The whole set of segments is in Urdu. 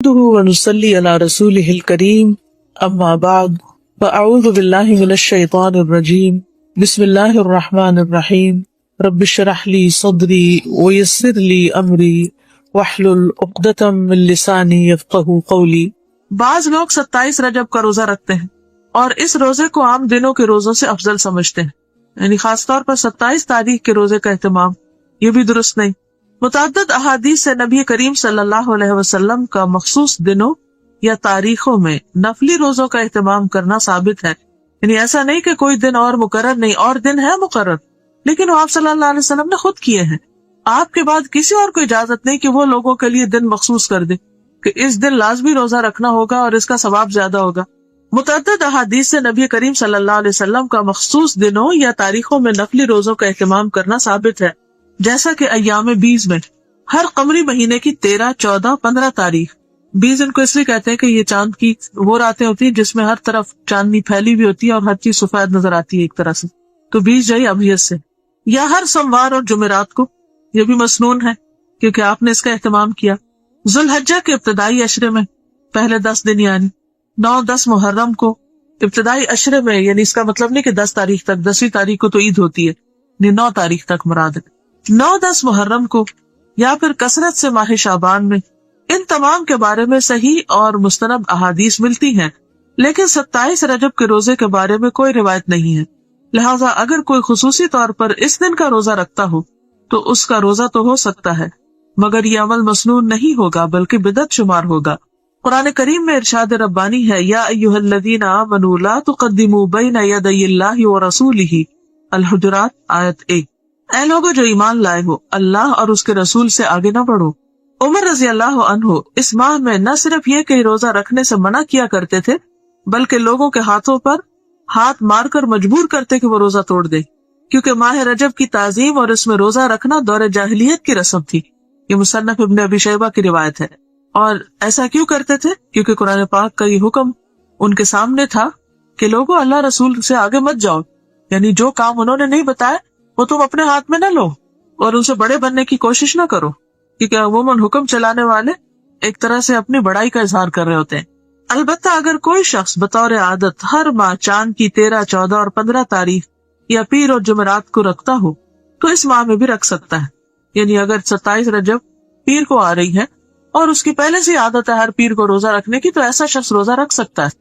نحمده ونصلي على رسوله الكريم أما بعد فأعوذ بالله من الشيطان الرجيم بسم الله الرحمن الرحيم رب اشرح لي صدري ويسر لي أمري واحلل عقدة من لساني يفقهوا قولي۔ بعض لوگ 27 رجب کا روزہ رکھتے ہیں اور اس روزے کو عام دنوں کے روزوں سے افضل سمجھتے ہیں، یعنی خاص طور پر 27 تاریخ کے روزے کا اہتمام، یہ بھی درست نہیں۔ متعدد احادیث سے نبی کریم صلی اللہ علیہ وسلم کا مخصوص دنوں یا تاریخوں میں نفلی روزوں کا اہتمام کرنا ثابت ہے، یعنی ایسا نہیں کہ کوئی دن اور مقرر نہیں، اور دن ہے مقرر، لیکن وہ آپ صلی اللہ علیہ وسلم نے خود کیے ہیں۔ آپ کے بعد کسی اور کو اجازت نہیں کہ وہ لوگوں کے لیے دن مخصوص کر دے کہ اس دن لازمی روزہ رکھنا ہوگا اور اس کا ثواب زیادہ ہوگا۔ متعدد احادیث سے نبی کریم صلی اللہ علیہ وسلم کا مخصوص دنوں یا تاریخوں میں نفلی روزوں کا اہتمام کرنا ثابت ہے، جیسا کہ ایام 20 میں ہر قمری مہینے کی 13، 14، 15 تاریخ، 20 ان کو اس لیے کہتے ہیں کہ یہ چاند کی وہ راتیں ہوتی ہیں جس میں ہر طرف چاندنی پھیلی بھی ہوتی ہے اور ہر چیز سفید نظر آتی ہے ایک طرح سے، تو 20 جائی ابیت سے، یا ہر سوموار اور جمعرات کو، یہ بھی مسنون ہے کیونکہ آپ نے اس کا اہتمام کیا۔ ذوالحجہ کے ابتدائی عشرے میں پہلے 10 دن، یعنی 9، 10 محرم کو ابتدائی عشرے میں، یعنی اس کا مطلب نہیں کہ 10 تاریخ تک، 10ویں تاریخ کو تو عید ہوتی ہے، یعنی 9 تاریخ تک مراد ہے، 9، 10 محرم کو، یا پھر کثرت سے ماہ شعبان میں، ان تمام کے بارے میں صحیح اور مستند احادیث ملتی ہیں، لیکن 27 رجب کے روزے کے بارے میں کوئی روایت نہیں ہے، لہٰذا اگر کوئی خصوصی طور پر اس دن کا روزہ رکھتا ہو تو اس کا روزہ تو ہو سکتا ہے، مگر یہ عمل مسنون نہیں ہوگا بلکہ بدعت شمار ہوگا۔ قرآن کریم میں ارشاد ربانی ہے، یا ایھا الذین آمنوا لا تقدموا بین یدی اللہ ورسولہ، الحجرات آیت 1۔ اے لوگوں جو ایمان لائے ہو، اللہ اور اس کے رسول سے آگے نہ بڑھو۔ عمر رضی اللہ عنہ اس ماہ میں نہ صرف یہ کہ روزہ رکھنے سے منع کیا کرتے تھے، بلکہ لوگوں کے ہاتھوں پر ہاتھ مار کر مجبور کرتے کہ وہ روزہ توڑ دے، کیونکہ ماہ رجب کی تعظیم اور اس میں روزہ رکھنا دور جاہلیت کی رسم تھی۔ یہ مصنف ابن ابی شیبہ کی روایت ہے۔ اور ایسا کیوں کرتے تھے؟ کیونکہ قرآن پاک کا یہ حکم ان کے سامنے تھا کہ لوگوں اللہ رسول سے آگے مت جاؤ، یعنی جو کام انہوں نے نہیں بتایا وہ تم اپنے ہاتھ میں نہ لو اور ان سے بڑے بننے کی کوشش نہ کرو، کیونکہ عموماً حکم چلانے والے ایک طرح سے اپنی بڑائی کا اظہار کر رہے ہوتے ہیں۔ البتہ اگر کوئی شخص بطور عادت ہر ماہ چاند کی 13، 14 اور 15 تاریخ یا پیر اور جمعرات کو رکھتا ہو تو اس ماہ میں بھی رکھ سکتا ہے، یعنی اگر 27 رجب پیر کو آ رہی ہے اور اس کی پہلے سے عادت ہے ہر پیر کو روزہ رکھنے کی، تو ایسا شخص روزہ رکھ سکتا ہے۔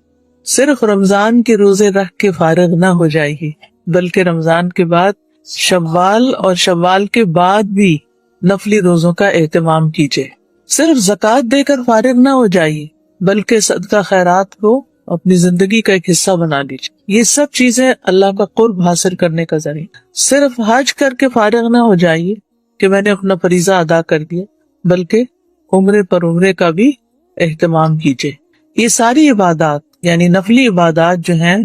صرف رمضان کے روزے رکھ کے فارغ نہ ہو جائیے، بلکہ رمضان کے بعد شوال اور شوال کے بعد بھی نفلی روزوں کا اہتمام کیجیے۔ صرف زکوٰۃ دے کر فارغ نہ ہو جائیے، بلکہ صدقہ خیرات کو اپنی زندگی کا ایک حصہ بنا لیجیے۔ یہ سب چیزیں اللہ کا قرب حاصل کرنے کا ذریعہ۔ صرف حج کر کے فارغ نہ ہو جائیے کہ میں نے اپنا فریضہ ادا کر دیا، بلکہ عمرے پر عمرے کا بھی اہتمام کیجیے۔ یہ ساری عبادات یعنی نفلی عبادات جو ہیں،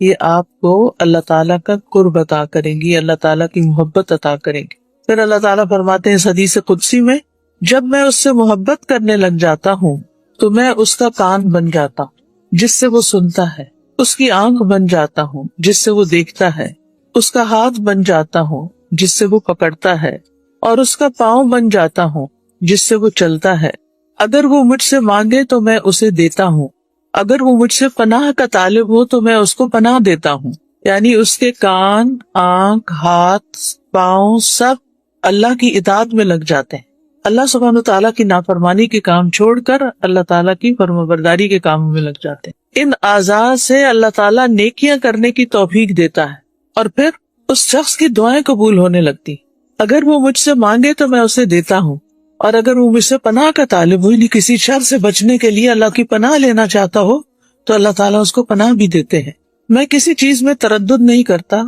یہ آپ کو اللہ تعالیٰ کا قرب عطا کریں گی، اللہ تعالیٰ کی محبت عطا کریں گی۔ پھر اللہ تعالیٰ فرماتے ہیں اس حدیث قدسی میں، جب میں اس سے محبت کرنے لگ جاتا ہوں تو میں اس کا کان بن جاتا ہوں جس سے وہ سنتا ہے، اس کی آنکھ بن جاتا ہوں جس سے وہ دیکھتا ہے، اس کا ہاتھ بن جاتا ہوں جس سے وہ پکڑتا ہے، اور اس کا پاؤں بن جاتا ہوں جس سے وہ چلتا ہے۔ اگر وہ مجھ سے مانگے تو میں اسے دیتا ہوں، اگر وہ مجھ سے پناہ کا طالب ہو تو میں اس کو پناہ دیتا ہوں۔ یعنی اس کے کان، آنکھ، ہاتھ، پاؤں سب اللہ کی اطاعت میں لگ جاتے ہیں، اللہ سبحانہ تعالیٰ کی نافرمانی کے کام چھوڑ کر اللہ تعالیٰ کی فرمانبرداری کے کاموں میں لگ جاتے ہیں۔ ان اعضاء سے اللہ تعالیٰ نیکیاں کرنے کی توفیق دیتا ہے اور پھر اس شخص کی دعائیں قبول ہونے لگتی۔ اگر وہ مجھ سے مانگے تو میں اسے دیتا ہوں، اور اگر وہ مجھ سے پناہ کا طالب ہو، یعنی کسی شر سے بچنے کے لیے اللہ کی پناہ لینا چاہتا ہو، تو اللہ تعالیٰ اس کو پناہ بھی دیتے ہیں۔ میں کسی چیز میں تردد نہیں کرتا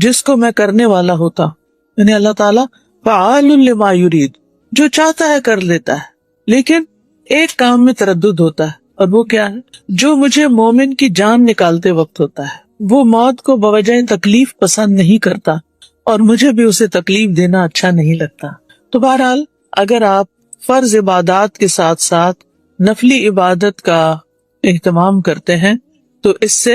جس کو میں کرنے والا ہوتا، یعنی اللہ تعالیٰ فعال لما یرید، جو چاہتا ہے کر لیتا ہے، لیکن ایک کام میں تردد ہوتا ہے، اور وہ کیا ہے؟ جو مجھے مومن کی جان نکالتے وقت ہوتا ہے۔ وہ موت کو بوجہ تکلیف پسند نہیں کرتا، اور مجھے بھی اسے تکلیف دینا اچھا نہیں لگتا۔ تو بہرحال اگر آپ فرض عبادات کے ساتھ ساتھ نفلی عبادت کا اہتمام کرتے ہیں تو اس سے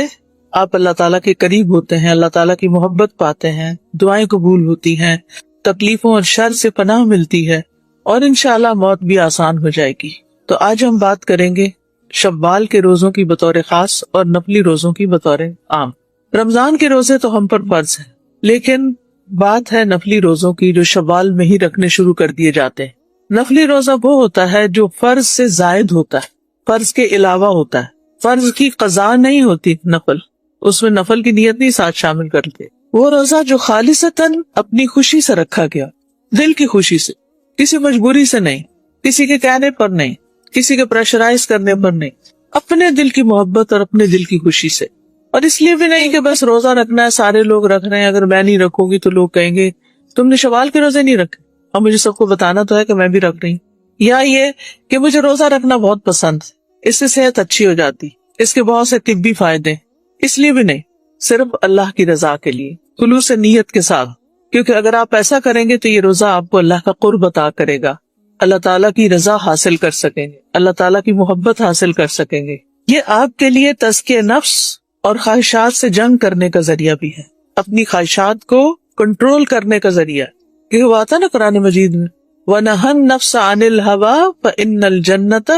آپ اللہ تعالیٰ کے قریب ہوتے ہیں، اللہ تعالیٰ کی محبت پاتے ہیں، دعائیں قبول ہوتی ہیں، تکلیفوں اور شر سے پناہ ملتی ہے، اور انشاءاللہ موت بھی آسان ہو جائے گی۔ تو آج ہم بات کریں گے شوال کے روزوں کی بطور خاص اور نفلی روزوں کی بطور عام۔ رمضان کے روزے تو ہم پر فرض ہیں، لیکن بات ہے نفلی روزوں کی جو شوال میں ہی رکھنے شروع کر دیے جاتے ہیں۔ نفلی روزہ وہ ہوتا ہے جو فرض سے زائد ہوتا ہے، فرض کے علاوہ ہوتا ہے، فرض کی قضا نہیں ہوتی، نفل اس میں نفل کی نیت نہیں ساتھ شامل کرتے۔ وہ روزہ جو خالصتاً اپنی خوشی سے رکھا گیا، دل کی خوشی سے، کسی مجبوری سے نہیں، کسی کے کہنے پر نہیں، کسی کے پریشرائز کرنے پر نہیں، اپنے دل کی محبت اور اپنے دل کی خوشی سے۔ اور اس لیے بھی نہیں کہ بس روزہ رکھنا ہے، سارے لوگ رکھ رہے ہیں، اگر میں نہیں رکھوں گی تو لوگ کہیں گے تم نے شوال کے روزے نہیں رکھے، اور مجھے سب کو بتانا تو ہے کہ میں بھی رکھ رہی ہوں۔ یا یہ کہ مجھے روزہ رکھنا بہت پسند ہے، اس سے صحت اچھی ہو جاتی، اس کے بہت سے طبی فائدے، اس لیے بھی نہیں، صرف اللہ کی رضا کے لیے، خلوص نیت کے ساتھ، کیونکہ اگر آپ ایسا کریں گے تو یہ روزہ آپ کو اللہ کا قرب عطا کرے گا، اللہ تعالیٰ کی رضا حاصل کر سکیں گے، اللہ تعالیٰ کی محبت حاصل کر سکیں گے۔ یہ آپ کے لیے تزکیہ نفس اور خواہشات سے جنگ کرنے کا ذریعہ بھی ہے، اپنی خواہشات کو کنٹرول کرنے کا ذریعہ، کیونکہ وہ آتا نا قرآن مجید میں وَنَهَى النَّفْسَ عَنِ الْهَوَىٰ فَإِنَّ الْجَنَّةَ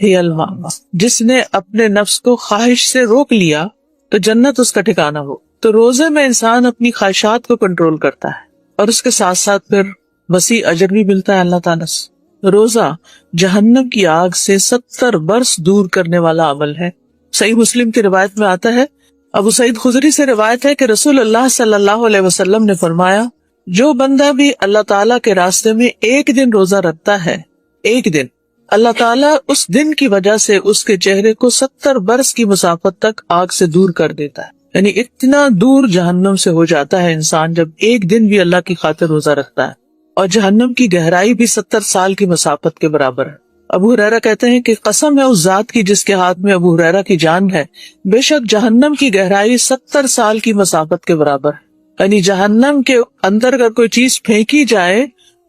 هِيَ الْمَأْوَىٰ، جس نے اپنے نفس کو خواہش سے روک لیا تو جنت اس کا ٹھکانہ ہو۔ تو روزے میں انسان اپنی خواہشات کو کنٹرول کرتا ہے، اور اس کے ساتھ ساتھ پھر وسیع اجر بھی ملتا ہے اللہ تعالیٰ سے۔ روزہ جہنم کی آگ سے 70 برس دور کرنے والا عمل ہے۔ صحیح مسلم کی روایت میں آتا ہے، ابو سعید خدری سے روایت ہے کہ رسول اللہ صلی اللہ علیہ وسلم نے فرمایا، جو بندہ بھی اللہ تعالیٰ کے راستے میں ایک دن روزہ رکھتا ہے، ایک دن، اللہ تعالیٰ اس دن کی وجہ سے اس کے چہرے کو 70 برس کی مسافت تک آگ سے دور کر دیتا ہے۔ یعنی اتنا دور جہنم سے ہو جاتا ہے انسان جب ایک دن بھی اللہ کی خاطر روزہ رکھتا ہے، اور جہنم کی گہرائی بھی 70 سال کی مسافت کے برابر ہے۔ ابو ہریرہ کہتے ہیں کہ قسم ہے اس ذات کی جس کے ہاتھ میں ابو ہریرہ کی جان ہے، بے شک جہنم کی گہرائی 70 سال کی مسافت کے برابر ہے۔ یعنی جہنم کے اندر اگر کوئی چیز پھینکی جائے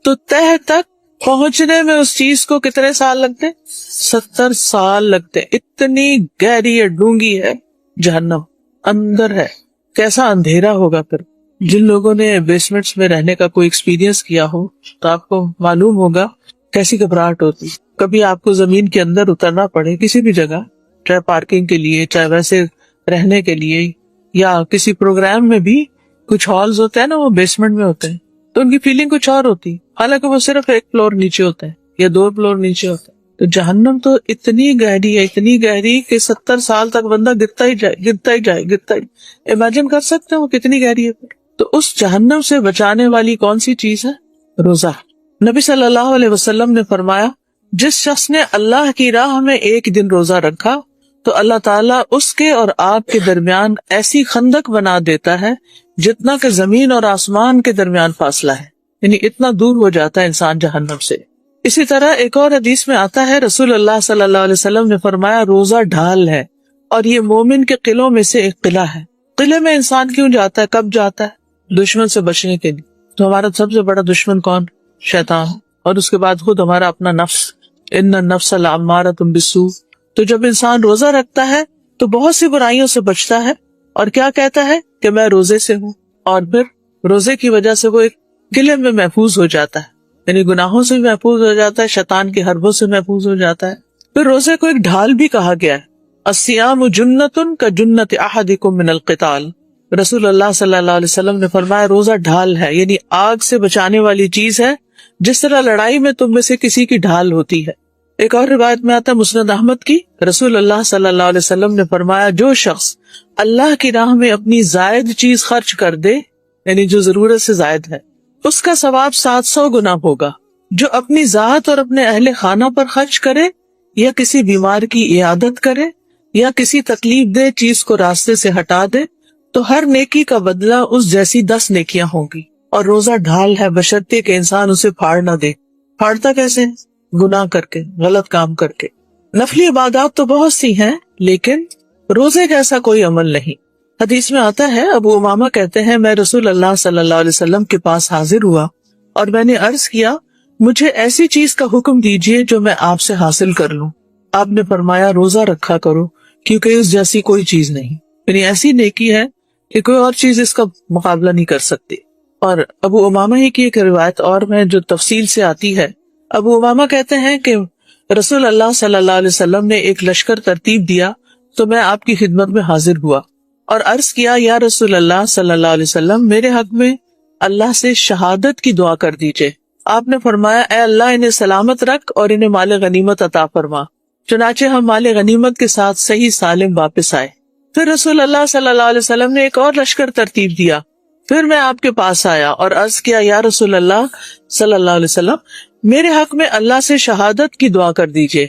تو تہ تک پہنچنے میں اس چیز کو کتنے سال لگتے؟ 70 سال لگتے۔ اتنی گہری ہے، ڈونگی ہے جہنم، اندر ہے۔ کیسا اندھیرا ہوگا پھر۔ جن لوگوں نے بیسمنٹس میں رہنے کا کوئی ایکسپیرینس کیا ہو تو آپ کو معلوم ہوگا کیسی گھبراہٹ ہوتی۔ کبھی آپ کو زمین کے اندر اترنا پڑے کسی بھی جگہ، چاہے پارکنگ کے لیے، چاہے ویسے رہنے کے لیے، یا کسی پروگرام میں بھی کچھ ہالز ہوتے ہیں نا وہ بیسمنٹ میں ہوتے ہیں، تو ان کی فیلنگ کچھ اور ہوتی، حالانکہ وہ صرف ایک فلور نیچے ہوتے ہیں یا 2 فلور نیچے ہوتے ہیں۔ تو جہنم تو اتنی گہری ہے، اتنی گہری کہ 70 سال تک بندہ گرتا ہی جائے۔ امیجن کر سکتے ہیں وہ کتنی گہری ہے پھر۔ تو اس جہنم سے بچانے والی کون سی چیز ہے؟ روزہ۔ نبی صلی اللہ علیہ وسلم نے فرمایا، جس شخص نے اللہ کی راہ میں ایک دن روزہ رکھا تو اللہ تعالیٰ اس کے اور آپ کے درمیان ایسی خندق بنا دیتا ہے جتنا کہ زمین اور آسمان کے درمیان فاصلہ ہے، یعنی اتنا دور ہو جاتا ہے انسان جہنم سے۔ اسی طرح ایک اور حدیث میں آتا ہے، رسول اللہ صلی اللہ علیہ وسلم نے فرمایا، روزہ ڈھال ہے اور یہ مومن کے قلعوں میں سے ایک قلعہ ہے۔ قلعے میں انسان کیوں جاتا ہے، کب جاتا ہے؟ دشمن سے بچنے کے لیے۔ تو ہمارا سب سے بڑا دشمن کون؟ شیطان، اور اس کے بعد خود ہمارا اپنا نفس، ان النفس لامارۃ بالسوء۔ تو جب انسان روزہ رکھتا ہے تو بہت سی برائیوں سے بچتا ہے، اور کیا کہتا ہے کہ میں روزے سے ہوں، اور پھر روزے کی وجہ سے وہ ایک قلعے میں محفوظ ہو جاتا ہے، یعنی گناہوں سے بھی محفوظ ہو جاتا ہے، شیطان کے حربوں سے محفوظ ہو جاتا ہے۔ پھر روزے کو ایک ڈھال بھی کہا گیا ہے، الصیام جنۃ کجنۃ احدکم من القتال۔ رسول اللہ صلی اللہ علیہ وسلم نے فرمایا، روزہ ڈھال ہے، یعنی آگ سے بچانے والی چیز ہے، جس طرح لڑائی میں تم میں سے کسی کی ڈھال ہوتی ہے۔ ایک اور روایت میں آتا ہے مسند احمد کی، رسول اللہ صلی اللہ علیہ وسلم نے فرمایا، جو شخص اللہ کی راہ میں اپنی زائد چیز خرچ کر دے، یعنی جو ضرورت سے زائد ہے، اس کا ثواب 700 گنا ہوگا۔ جو اپنی ذات اور اپنے اہل خانہ پر خرچ کرے، یا کسی بیمار کی عیادت کرے، یا کسی تکلیف دہ چیز کو راستے سے ہٹا دے، تو ہر نیکی کا بدلہ اس جیسی 10 نیکیاں ہوں گی۔ اور روزہ ڈھال ہے، بشرطے کہ انسان اسے پھاڑ نہ دے۔ پھاڑتا کیسے؟ گناہ کر کے، غلط کام کر کے۔ نفلی عبادات تو بہت سی ہیں، لیکن روزے جیسا کوئی عمل نہیں۔ حدیث میں آتا ہے، ابو امامہ کہتے ہیں، میں رسول اللہ صلی اللہ علیہ وسلم کے پاس حاضر ہوا اور میں نے عرض کیا، مجھے ایسی چیز کا حکم دیجئے جو میں آپ سے حاصل کر لوں۔ آپ نے فرمایا، روزہ رکھا کرو، کیونکہ اس جیسی کوئی چیز نہیں، یعنی ایسی نیکی ہے کہ کوئی اور چیز اس کا مقابلہ نہیں کر سکتی۔ اور ابو امامہ ہی کی ایک روایت اور میں جو تفصیل سے آتی ہے، ابو امامہ کہتے ہیں کہ رسول اللہ صلی اللہ علیہ وسلم نے ایک لشکر ترتیب دیا تو میں آپ کی خدمت میں حاضر ہوا اور عرض کیا یا رسول اللہ صلی اللہ علیہ وسلم میرے حق میں اللہ سے شہادت کی دعا کر دیجئے۔ آپ نے فرمایا اے اللہ انہیں سلامت رکھ اور انہیں مال غنیمت عطا فرما۔ چنانچہ ہم مال غنیمت کے ساتھ صحیح سالم واپس آئے۔ پھر رسول اللہ صلی اللہ علیہ وسلم نے ایک اور لشکر ترتیب دیا۔ پھر میں آپ کے پاس آیا اور عرض کیا یا رسول اللہ صلی اللہ علیہ وسلم میرے حق میں اللہ سے شہادت کی دعا کر دیجئے۔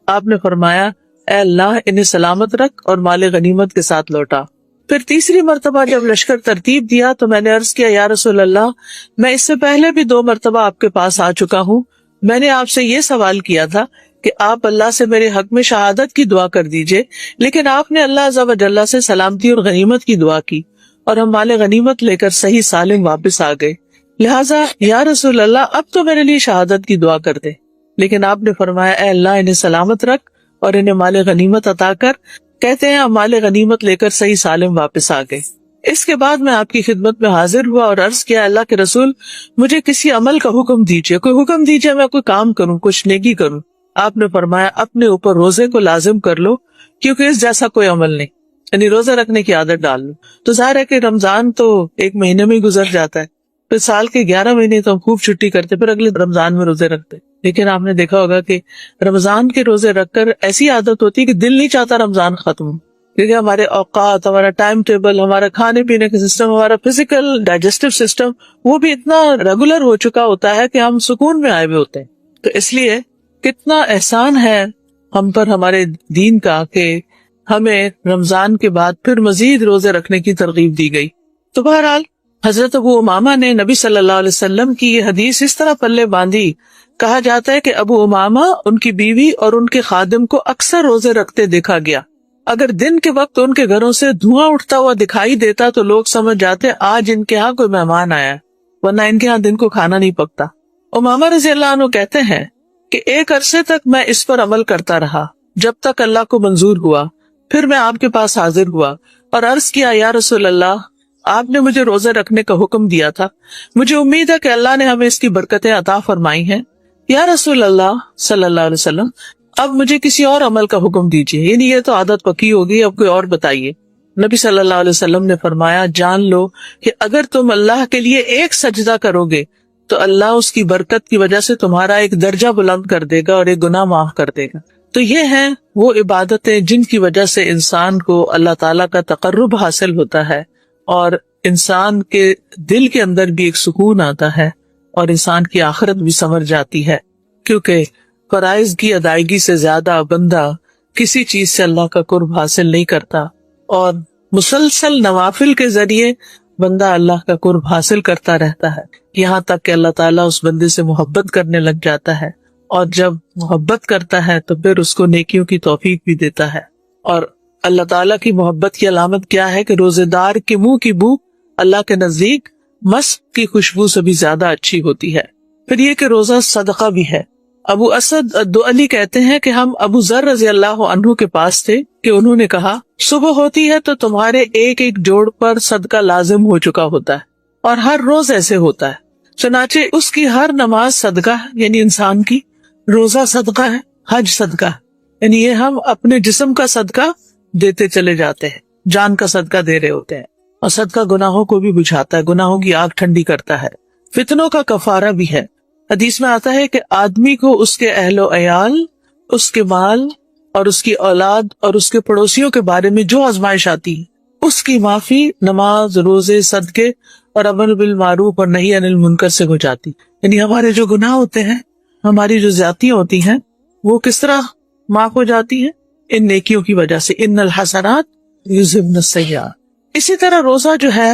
آپ نے فرمایا اے اللہ انہیں سلامت رکھ اور مال غنیمت کے ساتھ لوٹا۔ پھر تیسری مرتبہ جب لشکر ترتیب دیا تو میں نے عرض کیا یا رسول اللہ میں اس سے پہلے بھی 2 مرتبہ آپ کے پاس آ چکا ہوں۔ میں نے آپ سے یہ سوال کیا تھا کہ آپ اللہ سے میرے حق میں شہادت کی دعا کر دیجئے، لیکن آپ نے اللہ عز و جل سے سلامتی اور غنیمت کی دعا کی اور ہم مال غنیمت لے کر صحیح سالم واپس آ گئے، لہٰذا یا رسول اللہ اب تو میرے لیے شہادت کی دعا کر دے۔ لیکن آپ نے فرمایا اے اللہ انہیں سلامت رکھ اور انہیں مال غنیمت عطا کر۔ کہتے ہیں ہم مال غنیمت لے کر صحیح سالم واپس آ گئے۔ اس کے بعد میں آپ کی خدمت میں حاضر ہوا اور عرض کیا اللہ کے رسول مجھے کسی عمل کا حکم دیجئے، کوئی حکم دیجئے میں کوئی کام کروں، کچھ نیکی کروں۔ آپ نے فرمایا اپنے اوپر روزے کو لازم کر لو کیونکہ اس جیسا کوئی عمل نہیں، یعنی روزہ رکھنے کی عادت ڈال لو۔ تو ظاہر ہے کہ رمضان تو 1 مہینے میں ہی گزر جاتا ہے، پھر سال کے 11 مہینے تو ہم خوب چھٹی کرتے، پھر اگلے رمضان میں روزے رکھتے۔ لیکن آپ نے دیکھا ہوگا کہ رمضان کے روزے رکھ کر ایسی عادت ہوتی ہے کہ دل نہیں چاہتا رمضان ختم ہو، کیونکہ ہمارے اوقات، ہمارا ٹائم ٹیبل، ہمارا کھانے پینے کا سسٹم، ہمارا فزیکل ڈائجسٹو سسٹم وہ بھی اتنا ریگولر ہو چکا ہوتا ہے کہ ہم سکون میں آئے ہوئے ہوتے ہیں۔ تو اس لیے کتنا احسان ہے ہم پر ہمارے دین کا کہ ہمیں رمضان کے بعد پھر مزید روزے رکھنے کی ترغیب دی گئی۔ تو بہرحال حضرت ابو امامہ نے نبی صلی اللہ علیہ وسلم کی یہ حدیث اس طرح پلے باندھی، کہا جاتا ہے کہ ابو امامہ، ان کی بیوی اور ان کے خادم کو اکثر روزے رکھتے دیکھا گیا۔ اگر دن کے وقت ان کے گھروں سے دھواں اٹھتا ہوا دکھائی دیتا تو لوگ سمجھ جاتے آج ان کے ہاں کوئی مہمان آیا ہے، ورنہ ان کے ہاں دن کو کھانا نہیں پکتا۔ امامہ رضی اللہ عنہ کہتے ہیں کہ ایک عرصے تک میں اس پر عمل کرتا رہا جب تک اللہ کو منظور ہوا، پھر میں آپ کے پاس حاضر ہوا اور عرض کیا یا رسول اللہ آپ نے مجھے روزے رکھنے کا حکم دیا تھا، مجھے امید ہے کہ اللہ نے ہمیں اس کی برکتیں عطا فرمائی ہیں۔ یا رسول اللہ صلی اللہ علیہ وسلم اب مجھے کسی اور عمل کا حکم دیجیے، یعنی یہ تو عادت پکی ہوگی، اب کوئی اور بتائیے۔ نبی صلی اللہ علیہ وسلم نے فرمایا جان لو کہ اگر تم اللہ کے لیے ایک سجدہ کرو گے تو اللہ اس کی برکت کی وجہ سے تمہارا ایک درجہ بلند کر دے گا اور ایک گناہ معاف کر دے گا۔ تو یہ ہیں وہ عبادتیں جن کی وجہ سے انسان کو اللہ تعالیٰ کا تقرب حاصل ہوتا ہے اور انسان کے دل کے اندر بھی ایک سکون آتا ہے اور انسان کی آخرت بھی سنور جاتی ہے، کیونکہ فرائض کی ادائیگی سے زیادہ بندہ کسی چیز سے اللہ کا قرب حاصل نہیں کرتا، اور مسلسل نوافل کے ذریعے بندہ اللہ کا قرب حاصل کرتا رہتا ہے، یہاں تک کہ اللہ تعالیٰ اس بندے سے محبت کرنے لگ جاتا ہے، اور جب محبت کرتا ہے تو پھر اس کو نیکیوں کی توفیق بھی دیتا ہے۔ اور اللہ تعالیٰ کی محبت کی علامت کیا ہے کہ روزے دار کے منہ کی بو اللہ کے نزدیک مسک کی خوشبو سے بھی زیادہ اچھی ہوتی ہے۔ پھر یہ کہ روزہ صدقہ بھی ہے۔ ابو اسد الدؤلی کہتے ہیں کہ ہم ابو ذر رضی اللہ عنہ کے پاس تھے کہ انہوں نے کہا صبح ہوتی ہے تو تمہارے ایک ایک جوڑ پر صدقہ لازم ہو چکا ہوتا ہے، اور ہر روز ایسے ہوتا ہے، چنانچہ اس کی ہر نماز صدقہ ہے، یعنی انسان کی روزہ صدقہ ہے، حج صدقہ ہے، یعنی یہ ہم اپنے جسم کا صدقہ دیتے چلے جاتے ہیں، جان کا صدقہ دے رہے ہوتے ہیں، اور صدقہ گناہوں کو بھی بجھاتا ہے، گناہوں کی آگ ٹھنڈی کرتا ہے، فتنوں کا کفارہ بھی ہے۔ حدیث میں آتا ہے کہ آدمی کو اس کے اہل و عیال، اس کے مال اور اس کی اولاد اور اس کے پڑوسیوں کے بارے میں جو آزمائش آتی ہے اس کی معافی نماز، روزے، صدقے اور امر بالمعروف اور نہی عن المنکر سے ہو جاتی، یعنی ہمارے جو گناہ ہوتے ہیں، ہماری جو زیادتیاں ہوتی ہیں، وہ کس طرح معاف ہو جاتی ہیں؟ ان نیکیوں کی وجہ سے، ان الحسنات یذہبن السیئات۔ اسی طرح روزہ جو ہے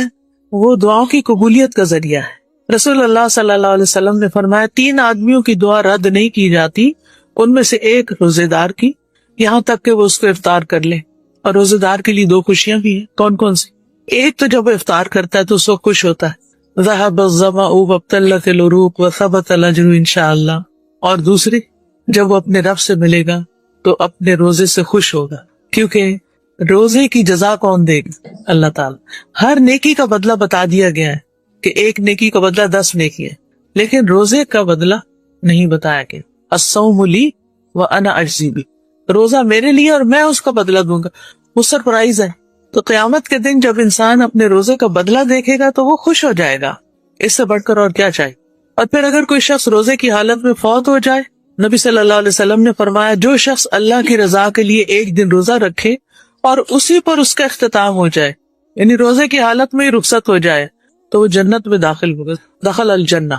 وہ دعاؤں کی قبولیت کا ذریعہ ہے۔ رسول اللہ صلی اللہ علیہ وسلم نے فرمایا 3 آدمیوں کی دعا رد نہیں کی جاتی، ان میں سے ایک روزے دار کی، یہاں تک کہ وہ اس کو افطار کر لے۔ اور روزے دار کے لیے 2 خوشیاں بھی ہیں، کون کون سی؟ ایک تو جب وہ افطار کرتا ہے تو اس کو خوش ہوتا ہے، ذهب الظمأ وابتلت العروق وثبت الاجر انشاءاللہ، اور دوسری جب وہ اپنے رب سے ملے گا تو اپنے روزے سے خوش ہوگا، کیونکہ روزے کی جزا کون دے گا؟ اللہ تعالیٰ۔ ہر نیکی کا بدلہ بتا دیا گیا ہے کہ ایک نیکی کا بدلہ 10 نیکی ہے، لیکن روزے کا بدلہ نہیں بتایا گیا۔ الصوم لی وَأَنَا أَجْزِي بِهِ. روزہ میرے لیے اور میں اس کا بدلہ دوں گا. وہ سرپرائز ہے. تو قیامت کے دن جب انسان اپنے روزے کا بدلہ دیکھے گا تو وہ خوش ہو جائے گا. اس سے بڑھ کر اور کیا چاہیے. اور پھر اگر کوئی شخص روزے کی حالت میں فوت ہو جائے، نبی صلی اللہ علیہ وسلم نے فرمایا جو شخص اللہ کی رضا کے لیے ایک دن روزہ رکھے اور اسی پر اس کا اختتام ہو جائے، یعنی روزے کی حالت میں ہی رخصت ہو جائے، تو وہ جنت میں داخل ہوگا، دخل الجنہ.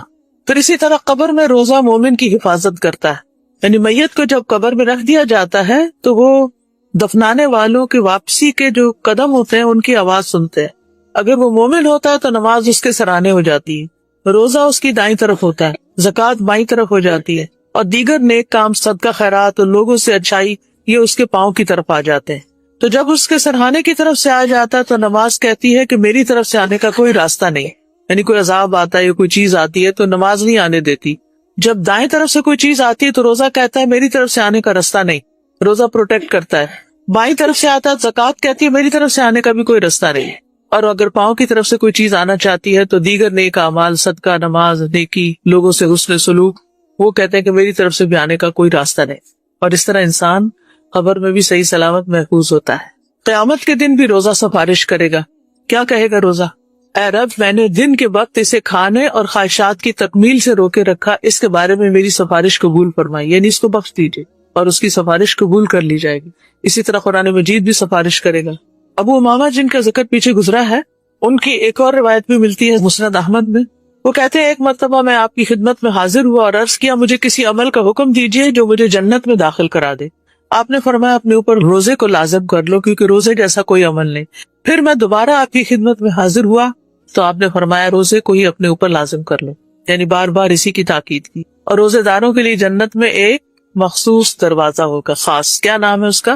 پھر اسی طرح قبر میں روزہ مومن کی حفاظت کرتا ہے. یعنی میت کو جب قبر میں رکھ دیا جاتا ہے تو وہ دفنانے والوں کی واپسی کے جو قدم ہوتے ہیں ان کی آواز سنتے ہیں. اگر وہ مومن ہوتا ہے تو نماز اس کے سرانے ہو جاتی ہے، روزہ اس کی دائیں طرف ہوتا ہے، زکوٰۃ بائیں طرف ہو جاتی ہے، اور دیگر نیک کام، صدقہ خیرات اور لوگوں سے اچھائی یہ اس کے پاؤں کی طرف آ جاتے ہیں. تو جب اس کے سرہانے کی طرف سے آ جاتا ہے تو نماز کہتی ہے کہ میری طرف سے آنے کا کوئی راستہ نہیں. یعنی کوئی عذاب آتا ہے یا کوئی چیز آتی ہے تو نماز نہیں آنے دیتی. جب دائیں طرف سے کوئی چیز آتی ہے تو روزہ کہتا ہے میری طرف سے آنے کا راستہ نہیں، روزہ پروٹیکٹ کرتا ہے. بائیں طرف سے آتا ہے زکوٰۃ کہتی ہے میری طرف سے آنے کا بھی کوئی راستہ نہیں. اور اگر پاؤں کی طرف سے کوئی چیز آنا چاہتی ہے تو دیگر نیک اعمال، صدقہ، نماز، نیکی، لوگوں سے حسن سلوک، وہ کہتے ہیں کہ میری طرف سے بھی آنے کا کوئی راستہ نہیں. اور اس طرح انسان قبر میں بھی صحیح سلامت محفوظ ہوتا ہے. قیامت کے دن بھی روزہ سفارش کرے گا. کیا کہے گا روزہ؟ اے رب، میں نے دن کے وقت اسے کھانے اور خواہشات کی تکمیل سے روکے رکھا، اس کے بارے میں میری سفارش قبول فرمائی، یعنی اس کو بخش دیجیے اور اس کی سفارش قبول کر لی جائے گی. اسی طرح قرآن مجید بھی سفارش کرے گا. ابو امامہ جن کا ذکر پیچھے گزرا ہے، ان کی ایک اور روایت بھی ملتی ہے مسند احمد میں. وہ کہتے ہیں ایک مرتبہ میں آپ کی خدمت میں حاضر ہوا اور عرض کیا مجھے کسی عمل کا حکم دیجیے جو مجھے جنت میں داخل کرا دے. آپ نے فرمایا اپنے اوپر روزے کو لازم کر لو کیونکہ روزے جیسا کوئی عمل نہیں. پھر میں دوبارہ آپ کی خدمت میں حاضر ہوا تو آپ نے فرمایا روزے کو ہی اپنے اوپر لازم کر لو، یعنی بار بار اسی کی تاکید کی. اور روزے داروں کے لیے جنت میں ایک مخصوص دروازہ ہوگا خاص، کیا نام ہے اس کا؟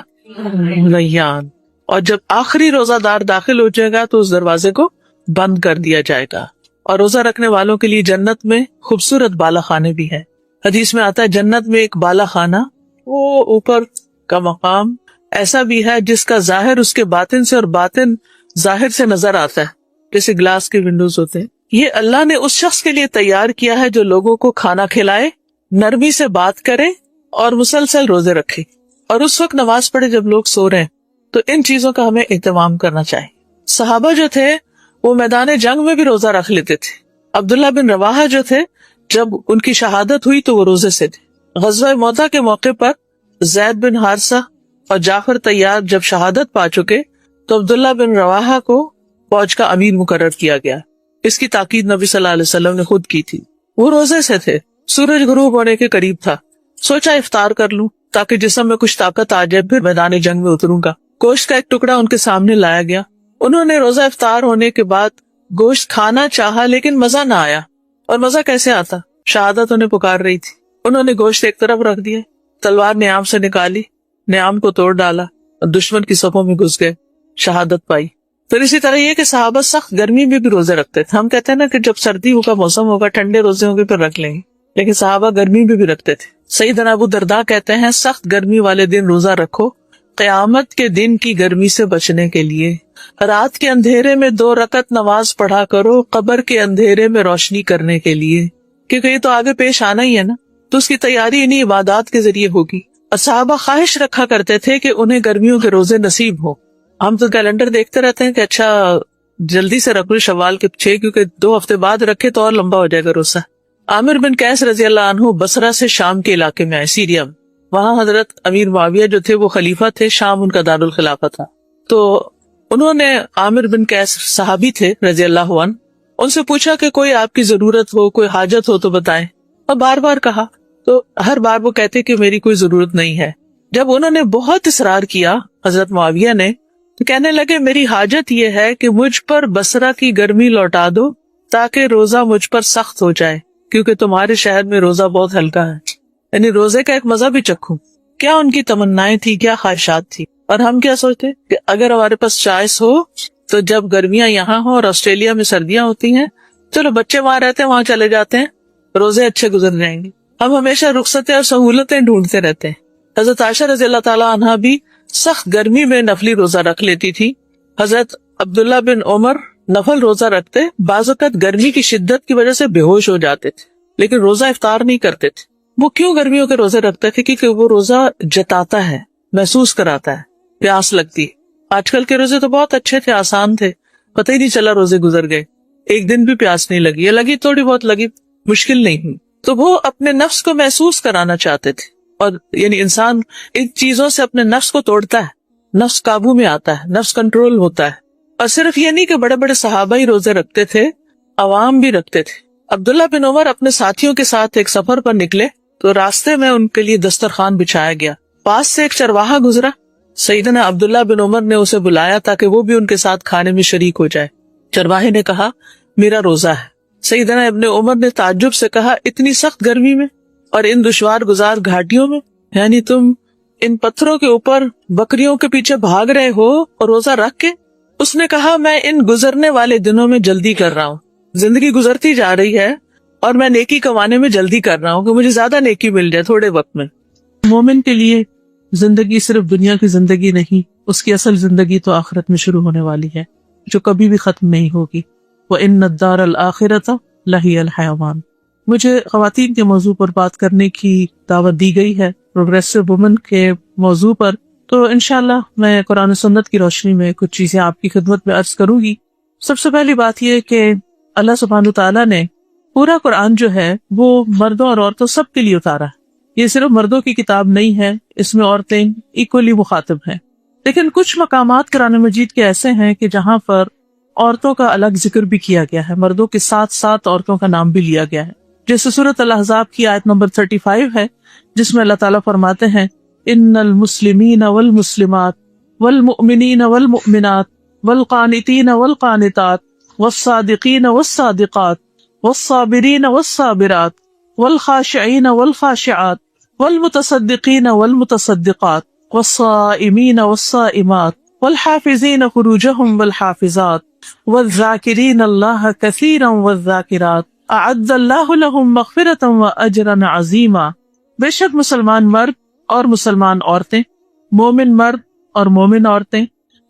ریان. اور جب آخری روزہ دار داخل ہو جائے گا تو اس دروازے کو بند کر دیا جائے گا. اور روزہ رکھنے والوں کے لیے جنت میں خوبصورت بالا خانے بھی ہیں. حدیث میں آتا ہے جنت میں ایک بالا خانہ، وہ اوپر کا مقام ایسا بھی ہے جس کا ظاہر اس کے باطن سے اور باطن ظاہر سے نظر آتا ہے، جیسے گلاس کے ونڈوز ہوتے ہیں. یہ اللہ نے اس شخص کے لیے تیار کیا ہے جو لوگوں کو کھانا کھلائے، نرمی سے بات کرے اور مسلسل روزے رکھے، اور اس وقت نماز پڑھے جب لوگ سو رہے ہیں. تو ان چیزوں کا ہمیں اہتمام کرنا چاہیے. صحابہ جو تھے وہ میدان جنگ میں بھی روزہ رکھ لیتے تھے. عبداللہ بن رواحہ جو تھے جب ان کی شہادت ہوئی تو وہ روزے سے تھے. غزوہ موتا کے موقع پر زید بن حارثہ اور جعفر طیار جب شہادت پا چکے تو عبداللہ بن رواحہ کو فوج کا امیر مقرر کیا گیا. اس کی تاکید نبی صلی اللہ علیہ وسلم نے خود کی تھی. وہ روزے سے تھے، سورج غروب ہونے کے قریب تھا. سوچا افطار کر لوں تاکہ جسم میں کچھ طاقت آ جائے، پھر میدان جنگ میں اتروں گا. گوشت کا ایک ٹکڑا ان کے سامنے لایا گیا. انہوں نے روزہ افطار ہونے کے بعد گوشت کھانا چاہا لیکن مزہ نہ آیا. اور مزہ کیسے آتا؟ شہادت انہیں پکار رہی تھی. انہوں نے گوشت ایک طرف رکھ دیا، تلوار نیام سے نکالی، نیام کو توڑ ڈالا اور دشمن کی صفوں میں گھس گئے، شہادت پائی. پھر اسی طرح یہ کہ صحابہ سخت گرمی میں بھی روزے رکھتے تھے. ہم کہتے ہیں نا کہ جب سردی کا موسم ہوگا، ٹھنڈے روزے ہوں گے پھر رکھ لیں گے، لیکن صحابہ گرمی میں بھی رکھتے تھے. سیدنا ابو درداء کہتے ہیں سخت گرمی والے دن روزہ رکھو قیامت کے دن کی گرمی سے بچنے کے لیے. رات کے اندھیرے میں 2 رکعت نماز پڑھا کرو قبر کے اندھیرے میں روشنی کرنے کے لیے، کیونکہ یہ تو آگے پیش آنا ہی ہے نا، تو اس کی تیاری انہی عبادات کے ذریعے ہوگی. اور صحابہ خواہش رکھا کرتے تھے کہ انہیں گرمیوں کے روزے نصیب ہو. ہم تو کیلنڈر دیکھتے رہتے ہیں کہ اچھا جلدی سے رکھ لو شوال کے 6 کیونکہ 2 ہفتے بعد رکھے تو اور لمبا ہو جائے گا روزہ. عامر بن قیس رضی اللہ عنہ بصرہ سے شام کے علاقے میں آئے، سیریا میں. وہاں حضرت امیر معاویہ جو تھے وہ خلیفہ تھے، شام ان کا دارالخلافہ تھا. تو انہوں نے عامر بن قیس صحابی تھے رضی اللہ عنہ، ان سے پوچھا کہ کوئی آپ کی ضرورت ہو، کوئی حاجت ہو تو بتائیں. اور بار بار کہا تو ہر بار وہ کہتے کہ میری کوئی ضرورت نہیں ہے. جب انہوں نے بہت اصرار کیا حضرت معاویہ نے تو کہنے لگے میری حاجت یہ ہے کہ مجھ پر بصرہ کی گرمی لوٹا دو تاکہ روزہ مجھ پر سخت ہو جائے، کیونکہ تمہارے شہر میں روزہ بہت ہلکا ہے. یعنی روزے کا ایک مزہ بھی چکھوں. کیا ان کی تمنائیں تھی، کیا خواہشات تھی. اور ہم کیا سوچتے کہ اگر ہمارے پاس چوائس ہو تو جب گرمیاں یہاں ہوں اور آسٹریلیا میں سردیاں ہوتی ہیں، چلو بچے وہاں رہتے ہیں، وہاں چلے جاتے ہیں، روزے اچھے گزر جائیں گے. ہم ہمیشہ رخصتیں اور سہولتیں ڈھونڈتے رہتے ہیں. حضرت عائشہ رضی اللہ تعالیٰ عنہا بھی سخت گرمی میں نفلی روزہ رکھ لیتی تھی. حضرت عبداللہ بن عمر نفل روزہ رکھتے، بعض اوقات گرمی کی شدت کی وجہ سے بے ہوش ہو جاتے تھے لیکن روزہ افطار نہیں کرتے تھے. وہ کیوں گرمیوں کے روزے رکھتے تھے؟ کیونکہ وہ روزہ جتاتا ہے، محسوس کراتا ہے، پیاس لگتی. آج کل کے روزے تو بہت اچھے تھے، آسان تھے، پتہ ہی نہیں چلا روزے گزر گئے، ایک دن بھی پیاس نہیں لگی، یا لگی تھوڑی بہت لگی، مشکل نہیں ہوئی. تو وہ اپنے نفس کو محسوس کرانا چاہتے تھے. اور یعنی انسان ان چیزوں سے اپنے نفس کو توڑتا ہے، نفس قابو میں آتا ہے، نفس کنٹرول ہوتا ہے. اور صرف یہ نہیں کہ بڑے بڑے صحابہ ہی روزے رکھتے تھے، عوام بھی رکھتے تھے. عبداللہ بن عمر اپنے ساتھیوں کے ساتھ ایک سفر پر نکلے تو راستے میں ان کے لیے دسترخوان بچھایا گیا. پاس سے ایک چرواہا گزرا، سیدنا عبداللہ بن عمر نے اسے بلایا تاکہ وہ بھی ان کے ساتھ کھانے میں شریک ہو جائے. چرواہے نے کہا میرا روزہ ہے. سیدنا ابن عمر نے تعجب سے کہا اتنی سخت گرمی میں اور ان دشوار گزار گھاٹیوں میں، یعنی تم ان پتھروں کے اوپر بکریوں کے پیچھے بھاگ رہے ہو اور روزہ رکھ کے؟ اس نے کہا میں ان گزرنے والے دنوں میں جلدی کر رہا ہوں، زندگی گزرتی جا رہی ہے اور میں نیکی کمانے میں جلدی کر رہا ہوں کہ مجھے زیادہ نیکی مل جائے تھوڑے وقت میں. مومن کے لیے زندگی صرف دنیا کی زندگی نہیں، اس کی اصل زندگی تو آخرت میں شروع ہونے والی ہے جو کبھی بھی ختم نہیں ہوگی. وَإِنَّ الدَّارَ الْآخِرَةَ لَهِيَ الْحَيَوَانُ. مجھے خواتین کے موضوع پر بات کرنے کی دعوت دی گئی ہے، پروگریسو وومن کے موضوع پر، تو انشاءاللہ میں قرآن و سنت کی روشنی میں کچھ چیزیں آپ کی خدمت میں عرض کروں گی. سب سے پہلی بات یہ کہ اللہ سبحانہ تعالیٰ نے پورا قرآن جو ہے وہ مردوں اور عورتوں سب کے لیے اتارا ہے. یہ صرف مردوں کی کتاب نہیں ہے، اس میں عورتیں ایکولی مخاطب ہیں. لیکن کچھ مقامات قرآن مجید کے ایسے ہیں کہ جہاں پر عورتوں کا الگ ذکر بھی کیا گیا ہے، مردوں کے ساتھ ساتھ عورتوں کا نام بھی لیا گیا ہے. جیسے سورۃ الاحزاب کی آیت نمبر 35 ہے جس میں اللہ تعالیٰ فرماتے ہیں ان المسلمین والمسلمات والمؤمنین والمؤمنات والقانتین والقانتات والصادقین والصادقات والصابرین والصابرات والخاشعین والخاشعات والمتصدقین والمتصدقات والصائمین والصائمات والحافظین فروجہم والحافظات والذاکرین اللہ کثیرا والذاکرات اعد اللہ لہم مغفرۃ واجرا عظیما. بے شک مسلمان مرد اور مسلمان عورتیں، مومن مرد اور مومن عورتیں،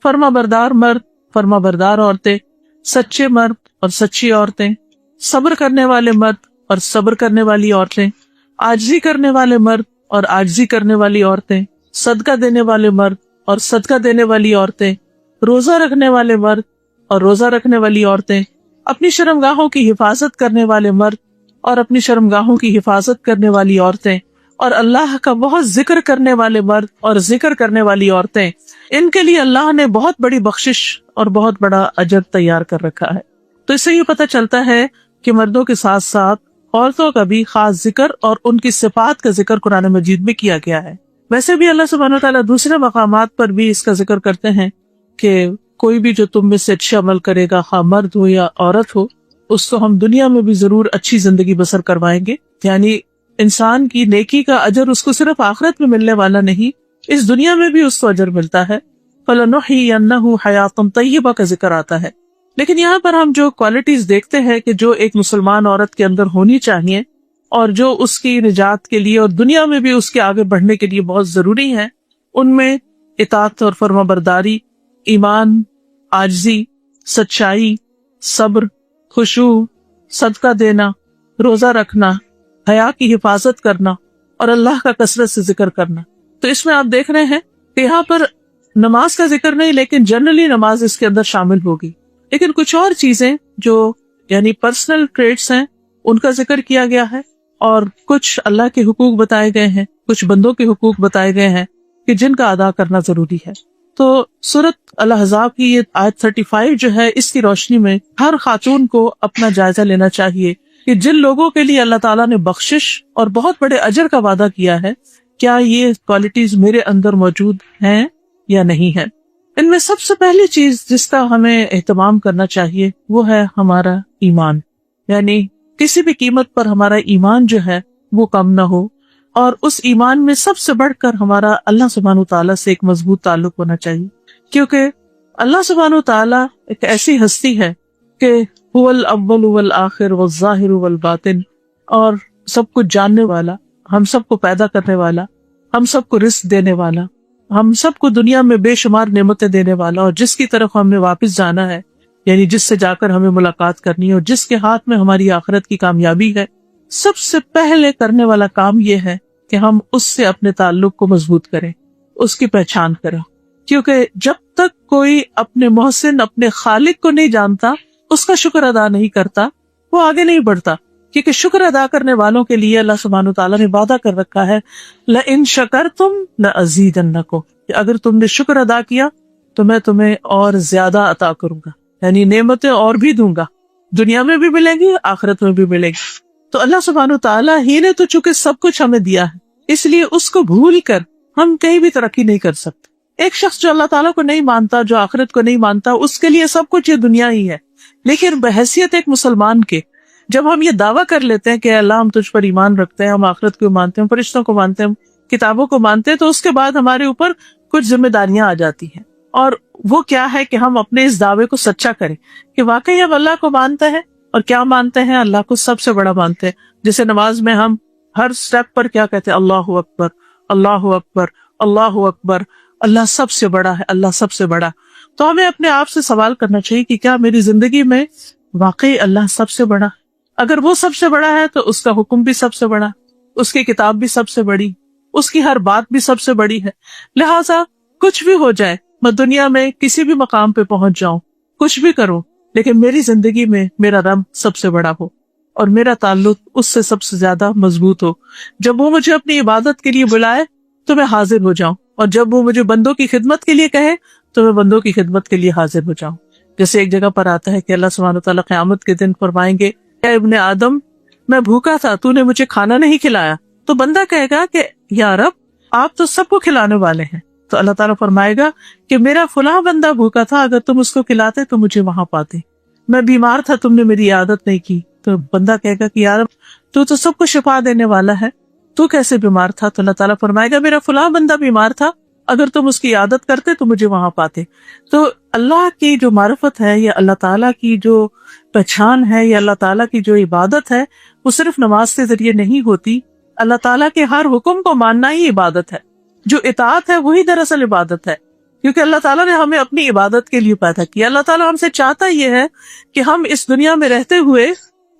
فرما بردار مرد، فرما بردار عورتیں، سچے مرد اور سچی عورتیں، صبر کرنے والے مرد اور صبر کرنے والی عورتیں، عاجزی کرنے والے مرد اور عاجزی کرنے والی عورتیں، صدقہ دینے والے مرد اور صدقہ دینے والی عورتیں، روزہ رکھنے والے مرد اور روزہ رکھنے والی عورتیں، اپنی شرمگاہوں کی حفاظت کرنے والے مرد اور اپنی شرمگاہوں کی حفاظت کرنے والی عورتیں، اور اللہ کا بہت ذکر کرنے والے مرد اور ذکر کرنے والی عورتیں. ان کے لیے اللہ نے بہت بڑی بخشش اور بہت بڑا اجر تیار کر رکھا ہے. تو اس سے یہ پتہ چلتا ہے کہ مردوں کے ساتھ ساتھ عورتوں کا بھی خاص ذکر اور ان کی صفات کا ذکر قرآن مجید میں کیا گیا ہے. ویسے بھی اللہ سبحانہ وتعالیٰ دوسرے مقامات پر بھی اس کا ذکر کرتے ہیں کہ کوئی بھی جو تم میں سے اچھا عمل کرے گا، خواہ مرد ہو یا عورت ہو، اس کو ہم دنیا میں بھی ضرور اچھی زندگی بسر کروائیں گے. یعنی انسان کی نیکی کا اجر اس کو صرف آخرت میں ملنے والا نہیں، اس دنیا میں بھی اس کو اجر ملتا ہے. فَلَنُحْيِيَنَّهُ حَيَاةً طَيِّبَةً کا ذکر آتا ہے. لیکن یہاں پر ہم جو کوالٹیز دیکھتے ہیں کہ جو ایک مسلمان عورت کے اندر ہونی چاہیے اور جو اس کی نجات کے لیے اور دنیا میں بھی اس کے آگے بڑھنے کے لیے بہت ضروری ہے، ان میں اطاعت اور فرما برداری، ایمان، عاجزی، سچائی، صبر، خشوع، صدقہ دینا، روزہ رکھنا، حیا کی حفاظت کرنا اور اللہ کا کثرت سے ذکر کرنا. تو اس میں آپ دیکھ رہے ہیں کہ یہاں پر نماز کا ذکر نہیں، لیکن جنرلی نماز اس کے اندر شامل ہوگی. لیکن کچھ اور چیزیں جو یعنی پرسنل ٹریٹس ہیں ان کا ذکر کیا گیا ہے، اور کچھ اللہ کے حقوق بتائے گئے ہیں، کچھ بندوں کے حقوق بتائے گئے ہیں کہ جن کا ادا کرنا ضروری ہے. تو سورۃ الاحزاب کی یہ آیت 35 جو ہے، اس کی روشنی میں ہر خاتون کو اپنا جائزہ لینا چاہیے کہ جن لوگوں کے لیے اللہ تعالیٰ نے بخشش اور بہت بڑے اجر کا وعدہ کیا ہے، کیا یہ کوالٹیز میرے اندر موجود ہیں یا نہیں ہے. ان میں سب سے پہلی چیز جس کا ہمیں اہتمام کرنا چاہیے وہ ہے ہمارا ایمان. یعنی کسی بھی قیمت پر ہمارا ایمان جو ہے وہ کم نہ ہو، اور اس ایمان میں سب سے بڑھ کر ہمارا اللہ سبحانہ تعالیٰ سے ایک مضبوط تعلق ہونا چاہیے. کیونکہ اللہ سبحانہ تعالیٰ ایک ایسی ہستی ہے کہ هو الاول والآخر والظاہر والباطن، اور سب کچھ جاننے والا، ہم سب کو پیدا کرنے والا، ہم سب کو رزق دینے والا، ہم سب کو دنیا میں بے شمار نعمتیں دینے والا، اور جس کی طرف ہم نے واپس جانا ہے، یعنی جس سے جا کر ہمیں ملاقات کرنی ہے اور جس کے ہاتھ میں ہماری آخرت کی کامیابی ہے، سب سے پہلے کرنے والا کام یہ ہے کہ ہم اس سے اپنے تعلق کو مضبوط کریں، اس کی پہچان کریں، کیونکہ جب تک کوئی اپنے محسن، اپنے خالق کو نہیں جانتا، اس کا شکر ادا نہیں کرتا، وہ آگے نہیں بڑھتا. کیونکہ شکر ادا کرنے والوں کے لیے اللہ سبحانہ وتعالیٰ نے وعدہ کر رکھا ہے لَإِن شَكَرْتُمْ لَأَزِيدَنَّكُمْ، کہ اگر تم نے شکر ادا کیا تو میں تمہیں اور زیادہ عطا کروں گا، یعنی نعمتیں اور بھی دوں گا، دنیا میں بھی ملیں گی، آخرت میں بھی ملیں گی. تو اللہ سبحانہ وتعالیٰ ہی نے تو چونکہ سب کچھ ہمیں دیا ہے، اس لیے اس کو بھول کر ہم کہیں بھی ترقی نہیں کر سکتے. ایک شخص جو اللہ تعالیٰ کو نہیں مانتا، جو آخرت کو نہیں مانتا، اس کے لیے سب کچھ یہ دنیا ہی ہے. لیکن بحیثیت ایک مسلمان کے جب ہم یہ دعویٰ کر لیتے ہیں کہ اللہ ہم تجھ پر ایمان رکھتے ہیں، ہم آخرت کو مانتے ہیں، فرشتوں کو مانتے ہیں، کتابوں کو مانتے ہیں، تو اس کے بعد ہمارے اوپر کچھ ذمہ داریاں آ جاتی ہیں. اور وہ کیا ہے کہ ہم اپنے اس دعوے کو سچا کریں کہ واقعی ہم اللہ کو مانتے ہیں. اور کیا مانتے ہیں؟ اللہ کو سب سے بڑا مانتے ہیں. جیسے نماز میں ہم ہر سٹیپ پر کیا کہتے ہیں؟ اللہ اکبر، اللہ اکبر، اللہ اکبر، اللہ سب سے بڑا ہے، اللہ سب سے بڑا. تو ہمیں اپنے آپ سے سوال کرنا چاہیے کہ کیا میری زندگی میں واقعی اللہ سب سے بڑا؟ اگر وہ سب سے بڑا ہے تو اس کا حکم بھی سب سے بڑا، اس کی کتاب بھی سب سے بڑی، اس کی ہر بات بھی سب سے بڑی ہے. لہٰذا کچھ بھی ہو جائے، میں دنیا میں کسی بھی مقام پہ پہنچ جاؤں، کچھ بھی کروں، لیکن میری زندگی میں میرا رب سب سے بڑا ہو اور میرا تعلق اس سے سب سے زیادہ مضبوط ہو. جب وہ مجھے اپنی عبادت کے لیے بلائے تو میں حاضر ہو جاؤں، اور جب وہ مجھے بندوں کی خدمت کے لیے کہے تو میں بندوں کی خدمت کے لیے حاضر ہو جاؤں. جیسے ایک جگہ پر آتا ہے کہ اللہ سبحانہ وتعالیٰ قیامت کے دن فرمائیں گے اے ابن آدم، میں بھوکا تھا، تو نے مجھے کھانا نہیں کھلایا. تو بندہ کہے گا کہ یا رب، آپ تو سب کو کھلانے والے ہیں. تو اللہ تعالیٰ فرمائے گا کہ میرا فلاں بندہ بھوکا تھا، اگر تم اس کو کھلاتے تو مجھے وہاں پاتے. میں بیمار تھا، تم نے میری عادت نہیں کی. تو بندہ کہے گا کہ یا رب، تو سب کو شفا دینے والا ہے، تو کیسے بیمار تھا؟ تو اللہ تعالیٰ فرمائے گا میرا فلاں بندہ بیمار تھا، اگر تم اس کی عادت کرتے تو مجھے وہاں پاتے. تو اللہ کی جو معرفت ہے، یا اللہ تعالیٰ کی جو پہچان ہے، یا اللہ تعالیٰ کی جو عبادت ہے، وہ صرف نماز کے ذریعے نہیں ہوتی. اللہ تعالیٰ کے ہر حکم کو ماننا ہی عبادت ہے. جو اطاعت ہے وہی دراصل عبادت ہے، کیونکہ اللہ تعالیٰ نے ہمیں اپنی عبادت کے لیے پیدا کیا. اللہ تعالیٰ ہم سے چاہتا یہ ہے کہ ہم اس دنیا میں رہتے ہوئے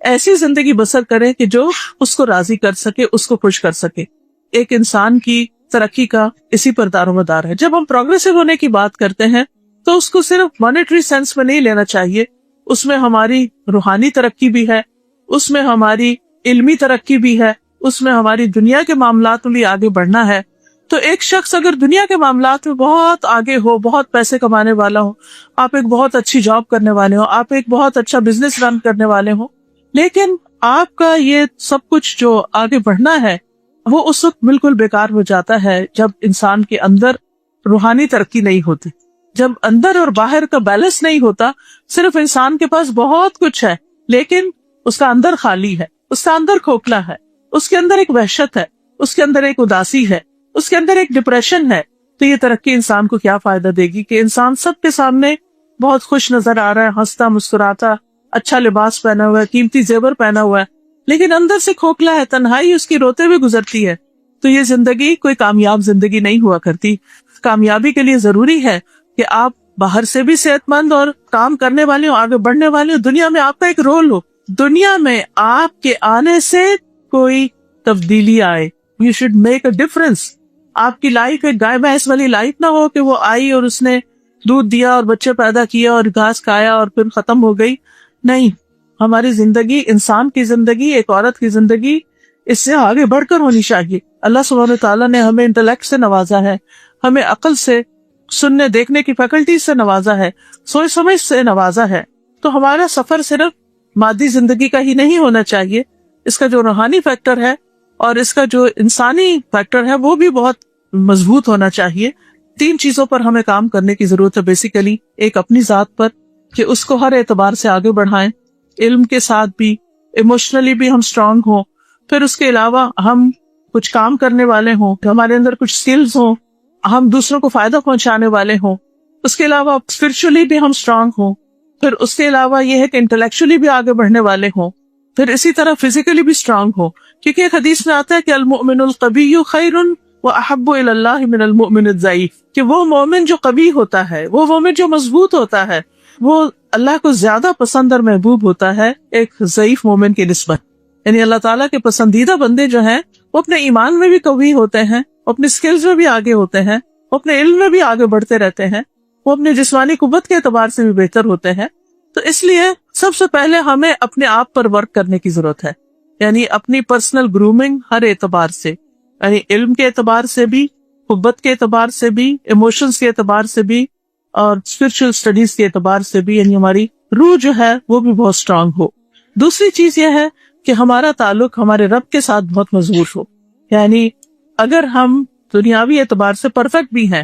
ایسی زندگی بسر کریں کہ جو اس کو راضی کر سکے، اس کو خوش کر سکے. ایک انسان کی ترقی کا اسی پر دار و مدار ہے. جب ہم پروگریسو ہونے کی بات کرتے ہیں تو اس کو صرف مانیٹری سینس میں نہیں لینا چاہیے، اس میں ہماری روحانی ترقی بھی ہے، اس میں ہماری علمی ترقی بھی ہے، اس میں ہماری دنیا کے معاملات میں بھی آگے بڑھنا ہے. تو ایک شخص اگر دنیا کے معاملات میں بہت آگے ہو، بہت پیسے کمانے والا ہو، آپ ایک بہت اچھی جاب کرنے والے ہو، آپ ایک بہت اچھا بزنس رن کرنے والے ہو، لیکن آپ کا یہ سب کچھ جو آگے بڑھنا ہے وہ اس وقت بالکل بیکار ہو جاتا ہے جب انسان کے اندر روحانی ترقی نہیں ہوتی، جب اندر اور باہر کا بیلنس نہیں ہوتا. صرف انسان کے پاس بہت کچھ ہے لیکن اس کا اندر خالی ہے، اس کا اندر کھوکھلا ہے، اس کے اندر ایک وحشت ہے، اس کے اندر ایک اداسی ہے، اس کے اندر ایک ڈپریشن ہے. تو یہ ترقی انسان کو کیا فائدہ دے گی کہ انسان سب کے سامنے بہت خوش نظر آ رہا ہے، ہنستا مسکراتا، اچھا لباس پہنا ہوا ہے، قیمتی زیور پہنا ہوا ہے، لیکن اندر سے کھوکھلا ہے، تنہائی اس کی روتے ہوئے گزرتی ہے. تو یہ زندگی کوئی کامیاب زندگی نہیں ہوا کرتی. کامیابی کے لیے ضروری ہے کہ آپ باہر سے بھی صحت مند اور کام کرنے والے ہوں، آگے بڑھنے والے ہوں، دنیا میں آپ کا ایک رول ہو، دنیا میں آپ کے آنے سے کوئی تبدیلی آئے. You should make a difference. آپ کی لائف ایک گائے بھینس والی لائف نہ ہو کہ وہ آئی اور اس نے دودھ دیا اور بچے پیدا کیا اور گھاس کھایا اور پھر ختم ہو گئی. نہیں، ہماری زندگی، انسان کی زندگی، ایک عورت کی زندگی اس سے آگے بڑھ کر ہونی چاہیے. اللہ سبحانہ تعالیٰ نے ہمیں انٹلیکٹ سے نوازا ہے، ہمیں عقل سے، سننے دیکھنے کی فیکلٹی سے نوازا ہے، سوچ سمجھ سے نوازا ہے. تو ہمارا سفر صرف مادی زندگی کا ہی نہیں ہونا چاہیے، اس کا جو روحانی فیکٹر ہے اور اس کا جو انسانی فیکٹر ہے وہ بھی بہت مضبوط ہونا چاہیے. 3 چیزوں پر ہمیں کام کرنے کی ضرورت ہے بیسیکلی. ایک اپنی ذات پر کہ اس کو ہر اعتبار سے آگے بڑھائیں، علم کے ساتھ بھی، ایموشنلی بھی ہم اسٹرانگ ہوں. پھر اس کے علاوہ ہم کچھ کام کرنے والے ہوں، ہمارے اندر کچھ سکلز ہوں، ہم دوسروں کو فائدہ پہنچانے والے ہوں. اس کے علاوہ اسپرچولی بھی ہم اسٹرانگ ہوں. پھر اس کے علاوہ یہ ہے کہ انٹلیکچولی بھی آگے بڑھنے والے ہوں. پھر اسی طرح فزیکلی بھی اسٹرانگ ہو، کیونکہ ایک حدیث میں آتا ہے کہ المؤمن القوی خیر واحب الی اللہ من المؤمن الضعیف، کہ وہ مومن جو قوی ہوتا ہے، وہ مومن جو مضبوط ہوتا ہے، وہ اللہ کو زیادہ پسند اور محبوب ہوتا ہے ایک ضعیف مومن کی نسبت. یعنی اللہ تعالیٰ کے پسندیدہ بندے جو ہیں وہ اپنے ایمان میں بھی قوی ہوتے ہیں، اپنے سکلز میں بھی آگے ہوتے ہیں، وہ اپنے علم میں بھی آگے بڑھتے رہتے ہیں، وہ اپنے جسمانی قوت کے اعتبار سے بھی بہتر ہوتے ہیں. تو اس لیے سب سے پہلے ہمیں اپنے آپ پر ورک کرنے کی ضرورت ہے، یعنی اپنی پرسنل گرومنگ ہر اعتبار سے، یعنی علم کے اعتبار سے بھی، قوت کے اعتبار سے بھی، ایموشنز کے اعتبار سے بھی، اور اسپرچل اسٹڈیز کے اعتبار سے بھی، یعنی ہماری روح جو ہے وہ بھی بہت اسٹرانگ ہو. دوسری چیز یہ ہے کہ ہمارا تعلق ہمارے رب کے ساتھ بہت مضبوط ہو. یعنی اگر ہم دنیاوی اعتبار سے پرفیکٹ بھی ہیں،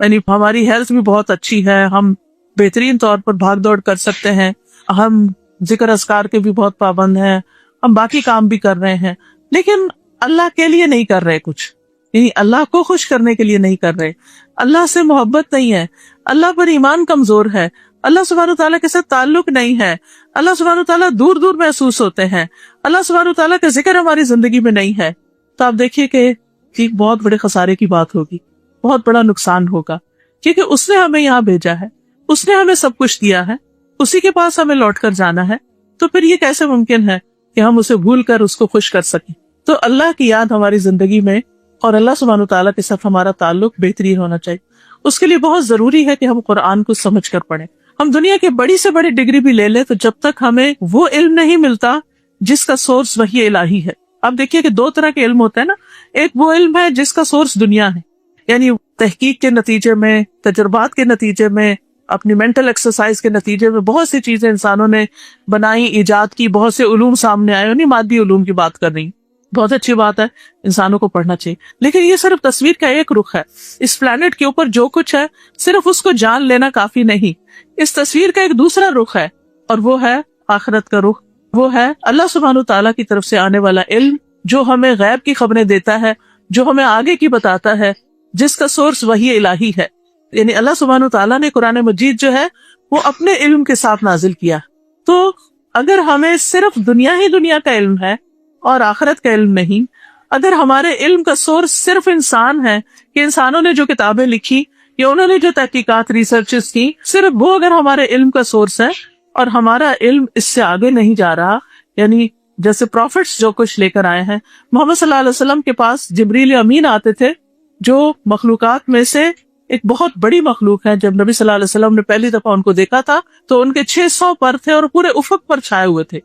یعنی ہماری ہیلتھ بھی بہت اچھی ہے، ہم بہترین طور پر بھاگ دوڑ کر سکتے ہیں، ہم ذکر اذکار کے بھی بہت پابند ہیں، ہم باقی کام بھی کر رہے ہیں، لیکن اللہ کے لیے نہیں کر رہے کچھ، یعنی اللہ کو خوش کرنے کے لیے نہیں کر رہے، اللہ سے محبت نہیں ہے، اللہ پر ایمان کمزور ہے، اللہ سبحانہ وتعالیٰ کے ساتھ تعلق نہیں ہے، اللہ سبحانہ وتعالیٰ دور دور محسوس ہوتے ہیں، اللہ سبحانہ وتعالیٰ کا ذکر ہماری زندگی میں نہیں ہے، تو آپ دیکھیے کہ ایک بہت بڑے خسارے کی بات ہوگی، بہت بڑا نقصان ہوگا، کیونکہ اس نے ہمیں یہاں بھیجا ہے، اس نے ہمیں سب کچھ دیا ہے، اسی کے پاس ہمیں لوٹ کر جانا ہے. تو پھر یہ کیسے ممکن ہے کہ ہم اسے بھول کر اس کو خوش کر سکیں؟ تو اللہ کی یاد ہماری زندگی میں اور اللہ سبحانہ وتعالیٰ کے ساتھ ہمارا تعلق بہترین ہونا چاہیے. اس کے لیے بہت ضروری ہے کہ ہم قرآن کو سمجھ کر پڑھیں. ہم دنیا کے بڑی سے بڑی ڈگری بھی لے لیں تو جب تک ہمیں وہ علم نہیں ملتا جس کا سورس وحی الہی ہے. آپ دیکھیے کہ دو طرح کے علم ہوتے ہیں نا، ایک وہ علم ہے جس کا سورس دنیا ہے، یعنی تحقیق کے نتیجے میں، تجربات کے نتیجے میں، اپنی مینٹل ایکسرسائز کے نتیجے میں بہت سی چیزیں انسانوں نے بنائی، ایجاد کی، بہت سے علوم سامنے آئے، یعنی مادی علوم کی بات کر رہی. بہت اچھی بات ہے، انسانوں کو پڑھنا چاہیے، لیکن یہ صرف تصویر کا ایک رخ ہے. اس پلانٹ کے اوپر جو کچھ ہے صرف اس کو جان لینا کافی نہیں. اس تصویر کا ایک دوسرا رخ ہے، اور وہ ہے آخرت کا رخ. وہ ہے اللہ سبحانہ وتعالیٰ کی طرف سے آنے والا علم جو ہمیں غیب کی خبریں دیتا ہے، جو ہمیں آگے کی بتاتا ہے، جس کا سورس وحی الہی ہے. یعنی اللہ سبحانہ وتعالیٰ نے قرآن مجید جو ہے وہ اپنے علم کے ساتھ نازل کیا. تو اگر ہمیں صرف دنیا کا علم ہے اور آخرت کا علم نہیں، اگر ہمارے علم کا سورس صرف انسان ہے کہ انسانوں نے جو کتابیں لکھی یا انہوں نے جو تحقیقات ریسرچز کی، صرف وہ اگر ہمارے علم کا سورس ہے اور ہمارا علم اس سے آگے نہیں جا رہا، یعنی جیسے پروفٹس جو کچھ لے کر آئے ہیں، محمد صلی اللہ علیہ وسلم کے پاس جبریل امین آتے تھے جو مخلوقات میں سے ایک بہت بڑی مخلوق ہے. جب نبی صلی اللہ علیہ وسلم نے پہلی دفعہ ان کو دیکھا تھا تو ان کے 600 پر تھے اور پورے افق پر چھائے ہوئے تھے.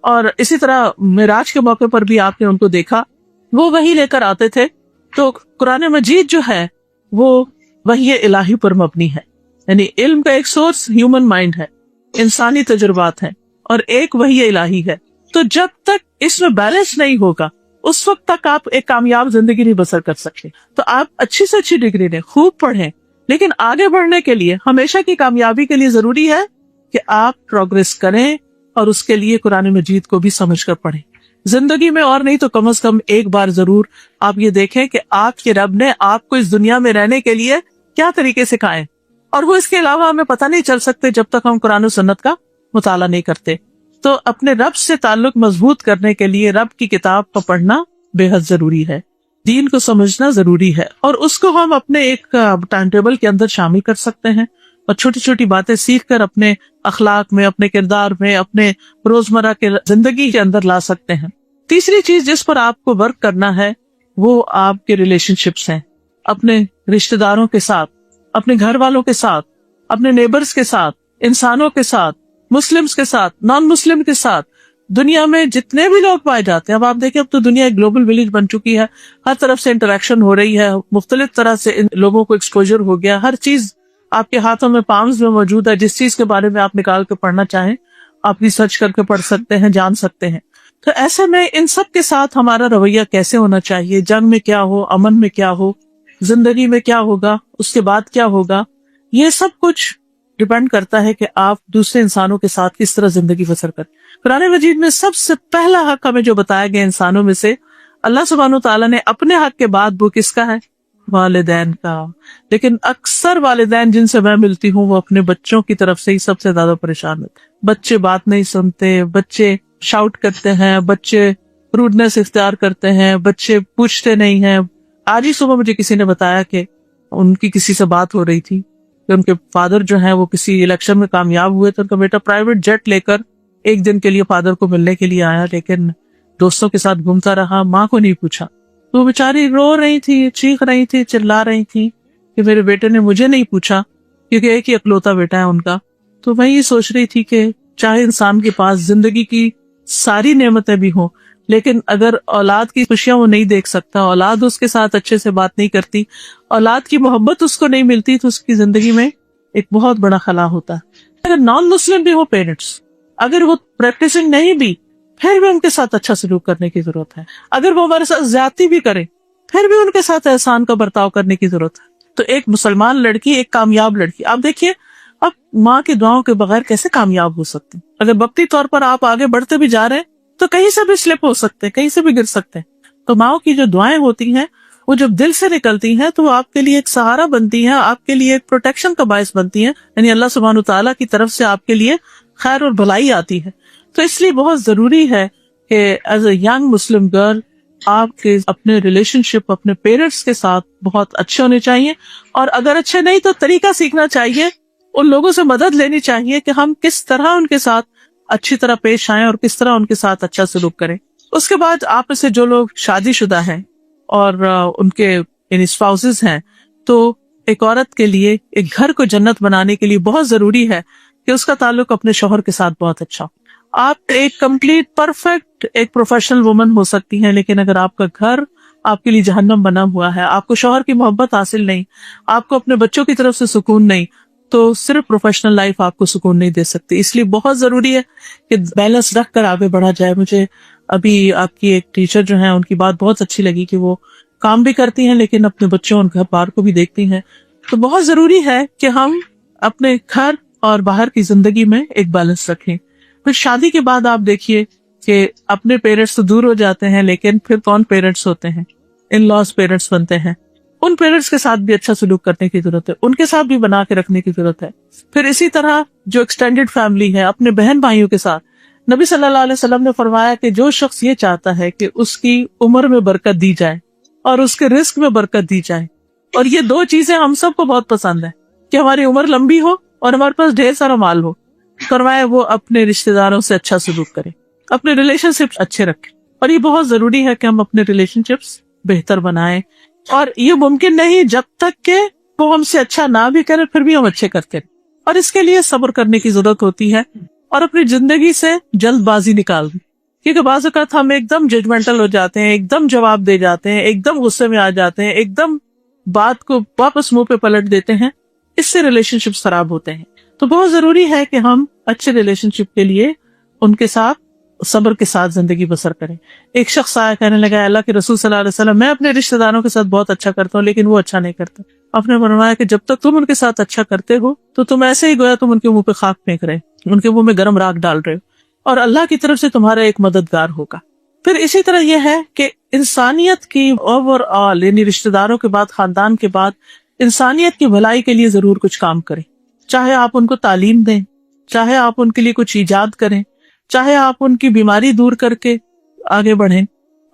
اور اسی طرح معراج کے موقع پر بھی آپ نے ان کو دیکھا، وہ وحی لے کر آتے تھے. تو قرآن مجید جو ہے وہ وحی الہی پر مبنی ہے، یعنی علم کا ایک سورس ہیومن مائنڈ ہے، انسانی تجربات ہیں، اور ایک وحی الہی ہے. تو جب تک اس میں بیلنس نہیں ہوگا اس وقت تک آپ ایک کامیاب زندگی نہیں بسر کر سکتے. تو آپ اچھی سے اچھی ڈگری لیں، خوب پڑھیں، لیکن آگے بڑھنے کے لیے، ہمیشہ کی کامیابی کے لیے ضروری ہے کہ آپ پروگریس کریں، اور اس کے لیے قرآن مجید کو بھی سمجھ کر پڑھیں. زندگی میں اور نہیں تو کم از کم ایک بار ضرور آپ یہ دیکھیں کہ آپ کے رب نے آپ کو اس دنیا میں رہنے کے لیے کیا طریقے سکھائے، اور وہ اس کے علاوہ ہمیں پتہ نہیں چل سکتے جب تک ہم قرآن و سنت کا مطالعہ نہیں کرتے. تو اپنے رب سے تعلق مضبوط کرنے کے لیے رب کی کتاب کو پڑھنا بے حد ضروری ہے، دین کو سمجھنا ضروری ہے، اور اس کو ہم اپنے ایک ٹائم ٹیبل کے اندر شامل کر سکتے ہیں، اور چھوٹی چھوٹی باتیں سیکھ کر اپنے اخلاق میں، اپنے کردار میں، اپنے روزمرہ کے زندگی کے اندر لا سکتے ہیں. تیسری چیز جس پر آپ کو ورک کرنا ہے وہ آپ کے ریلیشن شپس ہیں، اپنے رشتہ داروں کے ساتھ، اپنے گھر والوں کے ساتھ، اپنے نیبرز کے ساتھ، انسانوں کے ساتھ، مسلمز کے ساتھ، نان مسلم کے ساتھ، دنیا میں جتنے بھی لوگ پائے جاتے ہیں. اب آپ دیکھیں اب تو دنیا ایک گلوبل ولیج بن چکی ہے، ہر طرف سے انٹریکشن ہو رہی ہے، مختلف طرح سے ان لوگوں کو ایکسپوجر ہو گیا، ہر چیز آپ کے ہاتھوں میں، پامز میں موجود ہے. جس چیز کے بارے میں آپ نکال کے پڑھنا چاہیں آپ ریسرچ کر کے پڑھ سکتے ہیں، جان سکتے ہیں. تو ایسے میں ان سب کے ساتھ ہمارا رویہ کیسے ہونا چاہیے، جنگ میں کیا ہو، امن میں کیا ہو، زندگی میں کیا ہوگا، اس کے بعد کیا ہوگا، یہ سب کچھ ڈیپینڈ کرتا ہے کہ آپ دوسرے انسانوں کے ساتھ کس طرح زندگی بسر کریں. قرآن مجید میں سب سے پہلا حق ہمیں جو بتایا گیا انسانوں میں سے، اللہ سبحانہ وتعالیٰ نے اپنے حق کے بعد وہ کس کا ہے؟ والدین کا. لیکن اکثر والدین جن سے میں ملتی ہوں وہ اپنے بچوں کی طرف سے ہی سب سے زیادہ پریشان ہوتے ہیں. بچے بات نہیں سنتے، بچے شاؤٹ کرتے ہیں، بچے روڈنس اختیار کرتے ہیں، بچے پوچھتے نہیں ہیں. آج ہی صبح مجھے کسی نے بتایا کہ ان کی کسی سے بات ہو رہی تھی کہ ان کے فادر جو ہیں وہ کسی الیکشن میں کامیاب ہوئے تو ان کا بیٹا پرائیویٹ جیٹ لے کر ایک دن کے لیے فادر کو ملنے کے لیے آیا، لیکن دوستوں کے ساتھ گھومتا رہا, ماں کو نہیں پوچھا. تو وہ بیچاری رو رہی تھی, چیخ رہی تھی, چلا رہی تھی کہ میرے بیٹے نے مجھے نہیں پوچھا, کیونکہ ایک ہی اکلوتا بیٹا ہے ان کا. تو میں یہ سوچ رہی تھی کہ چاہے انسان کے پاس زندگی کی ساری نعمتیں بھی ہوں, لیکن اگر اولاد کی خوشیاں وہ نہیں دیکھ سکتا, اولاد اس کے ساتھ اچھے سے بات نہیں کرتی, اولاد کی محبت اس کو نہیں ملتی, تو اس کی زندگی میں ایک بہت بڑا خلا ہوتا ہے. اگر نان مسلم بھی ہو پیرنٹس, اگر وہ پریکٹسنگ نہیں بھی, پھر بھی ان کے ساتھ اچھا سلوک کرنے کی ضرورت ہے. اگر وہ ہمارے ساتھ زیادتی بھی کرے, پھر بھی ان کے ساتھ احسان کا برتاؤ کرنے کی ضرورت ہے. تو ایک مسلمان لڑکی, ایک کامیاب لڑکی, آپ دیکھیے اب ماں کی دعاؤں کے بغیر کیسے کامیاب ہو سکتے ہیں. اگر وقتی طور پر آپ آگے بڑھتے بھی جا رہے ہیں تو کہیں سے بھی سلپ ہو سکتے ہیں, کہیں سے بھی گر سکتے ہیں. تو ماؤں کی جو دعائیں ہوتی ہیں وہ جب دل سے نکلتی ہیں تو وہ آپ کے لیے ایک سہارا بنتی ہیں, آپ کے لیے ایک پروٹیکشن کا باعث بنتی ہیں. یعنی اللہ سبحانہ تعالیٰ کی طرف سے آپ کے لیے خیر اور بھلائی آتی ہے. تو اس لیے بہت ضروری ہے کہ as a young Muslim girl آپ کے اپنے ریلیشن شپ اپنے پیرنٹس کے ساتھ بہت اچھے ہونے چاہیے, اور اگر اچھے نہیں تو طریقہ سیکھنا چاہیے, ان لوگوں سے مدد لینی چاہیے کہ ہم کس طرح ان کے ساتھ اچھی طرح پیش آئیں اور کس طرح ان کے ساتھ اچھا سلوک کریں. اس کے بعد آپ میں سے جو لوگ شادی شدہ ہیں اور ان کے یعنی اسپاؤسز ہیں, تو ایک عورت کے لیے ایک گھر کو جنت بنانے کے لیے بہت ضروری ہے کہ اس کا تعلق اپنے شوہر کے ساتھ بہت اچھا ہو. آپ ایک کمپلیٹ پرفیکٹ ایک پروفیشنل وومن ہو سکتی ہیں, لیکن اگر آپ کا گھر آپ کے لیے جہنم بنا ہوا ہے, آپ کو شوہر کی محبت حاصل نہیں, آپ کو اپنے بچوں کی طرف سے سکون نہیں, تو صرف پروفیشنل لائف آپ کو سکون نہیں دے سکتی. اس لیے بہت ضروری ہے کہ بیلنس رکھ کر آگے بڑھا جائے. مجھے ابھی آپ کی ایک ٹیچر جو ہیں ان کی بات بہت اچھی لگی کہ وہ کام بھی کرتی ہیں لیکن اپنے بچوں اور گھر بار کو بھی دیکھتی ہیں. تو بہت ضروری ہے کہ ہم اپنے گھر اور باہر کی زندگی میں ایک بیلنس رکھیں. پھر شادی کے بعد آپ دیکھیے کہ اپنے پیرنٹس تو دور ہو جاتے ہیں, لیکن پھر کون پیرنٹس ہوتے ہیں, ان لاس پیرنٹس بنتے ہیں. ان پیرنٹس کے ساتھ بھی اچھا سلوک کرنے کی ضرورت ہے, ان کے ساتھ بھی بنا کے رکھنے کی ضرورت ہے. پھر اسی طرح جو ایکسٹینڈیڈ فیملی ہے, اپنے بہن بھائیوں کے ساتھ, نبی صلی اللہ علیہ وسلم نے فرمایا کہ جو شخص یہ چاہتا ہے کہ اس کی عمر میں برکت دی جائے اور اس کے رزق میں برکت دی جائے, اور یہ دو چیزیں ہم سب کو بہت پسند ہیں کہ ہماری عمر لمبی ہو اور ہمارے پاس ڈھیر سارا مال ہو, فرمایا وہ اپنے رشتہ داروں سے اچھا سلوک کرے, اپنے ریلیشن شپس اچھے رکھیں. اور یہ بہت ضروری ہے کہ ہم اپنے ریلیشن شپس بہتر بنائیں, اور یہ ممکن نہیں جب تک کہ وہ ہم سے اچھا نہ بھی کرے پھر بھی ہم اچھے کرتے رہیں. اور اس کے لیے صبر کرنے کی ضرورت ہوتی ہے, اور اپنی زندگی سے جلد بازی نکال دیں, کیونکہ بعض اوقات ہم ایک دم ججمنٹل ہو جاتے ہیں, ایک دم جواب دے جاتے ہیں, ایک دم غصے میں آ جاتے ہیں, ایک دم بات کو واپس منہ پہ پلٹ دیتے ہیں. اس سے ریلیشن شپ خراب ہوتے ہیں. تو بہت ضروری ہے کہ ہم اچھے ریلیشن شپ کے لیے ان کے ساتھ صبر کے ساتھ زندگی بسر کریں. ایک شخص آیا کہنے لگا, اللہ کے رسول صلی اللہ علیہ وسلم, میں اپنے رشتہ داروں کے ساتھ بہت اچھا کرتا ہوں لیکن وہ اچھا نہیں کرتا. آپ نے فرمایا کہ جب تک تم ان کے ساتھ اچھا کرتے ہو تو تم ایسے ہی گویا تم ان کے منہ پہ خاک پھینک رہے, ان کے منہ میں گرم راکھ ڈال رہے ہو, اور اللہ کی طرف سے تمہارا ایک مددگار ہوگا. پھر اسی طرح یہ ہے کہ انسانیت کی اوور آل یعنی رشتہ داروں کے بعد, خاندان کے بعد, انسانیت کی بھلائی کے لیے ضرور کچھ کام کریں. چاہے آپ ان کو تعلیم دیں, چاہے آپ ان کے لیے کچھ ایجاد کریں, چاہے آپ ان کی بیماری دور کر کے آگے بڑھیں.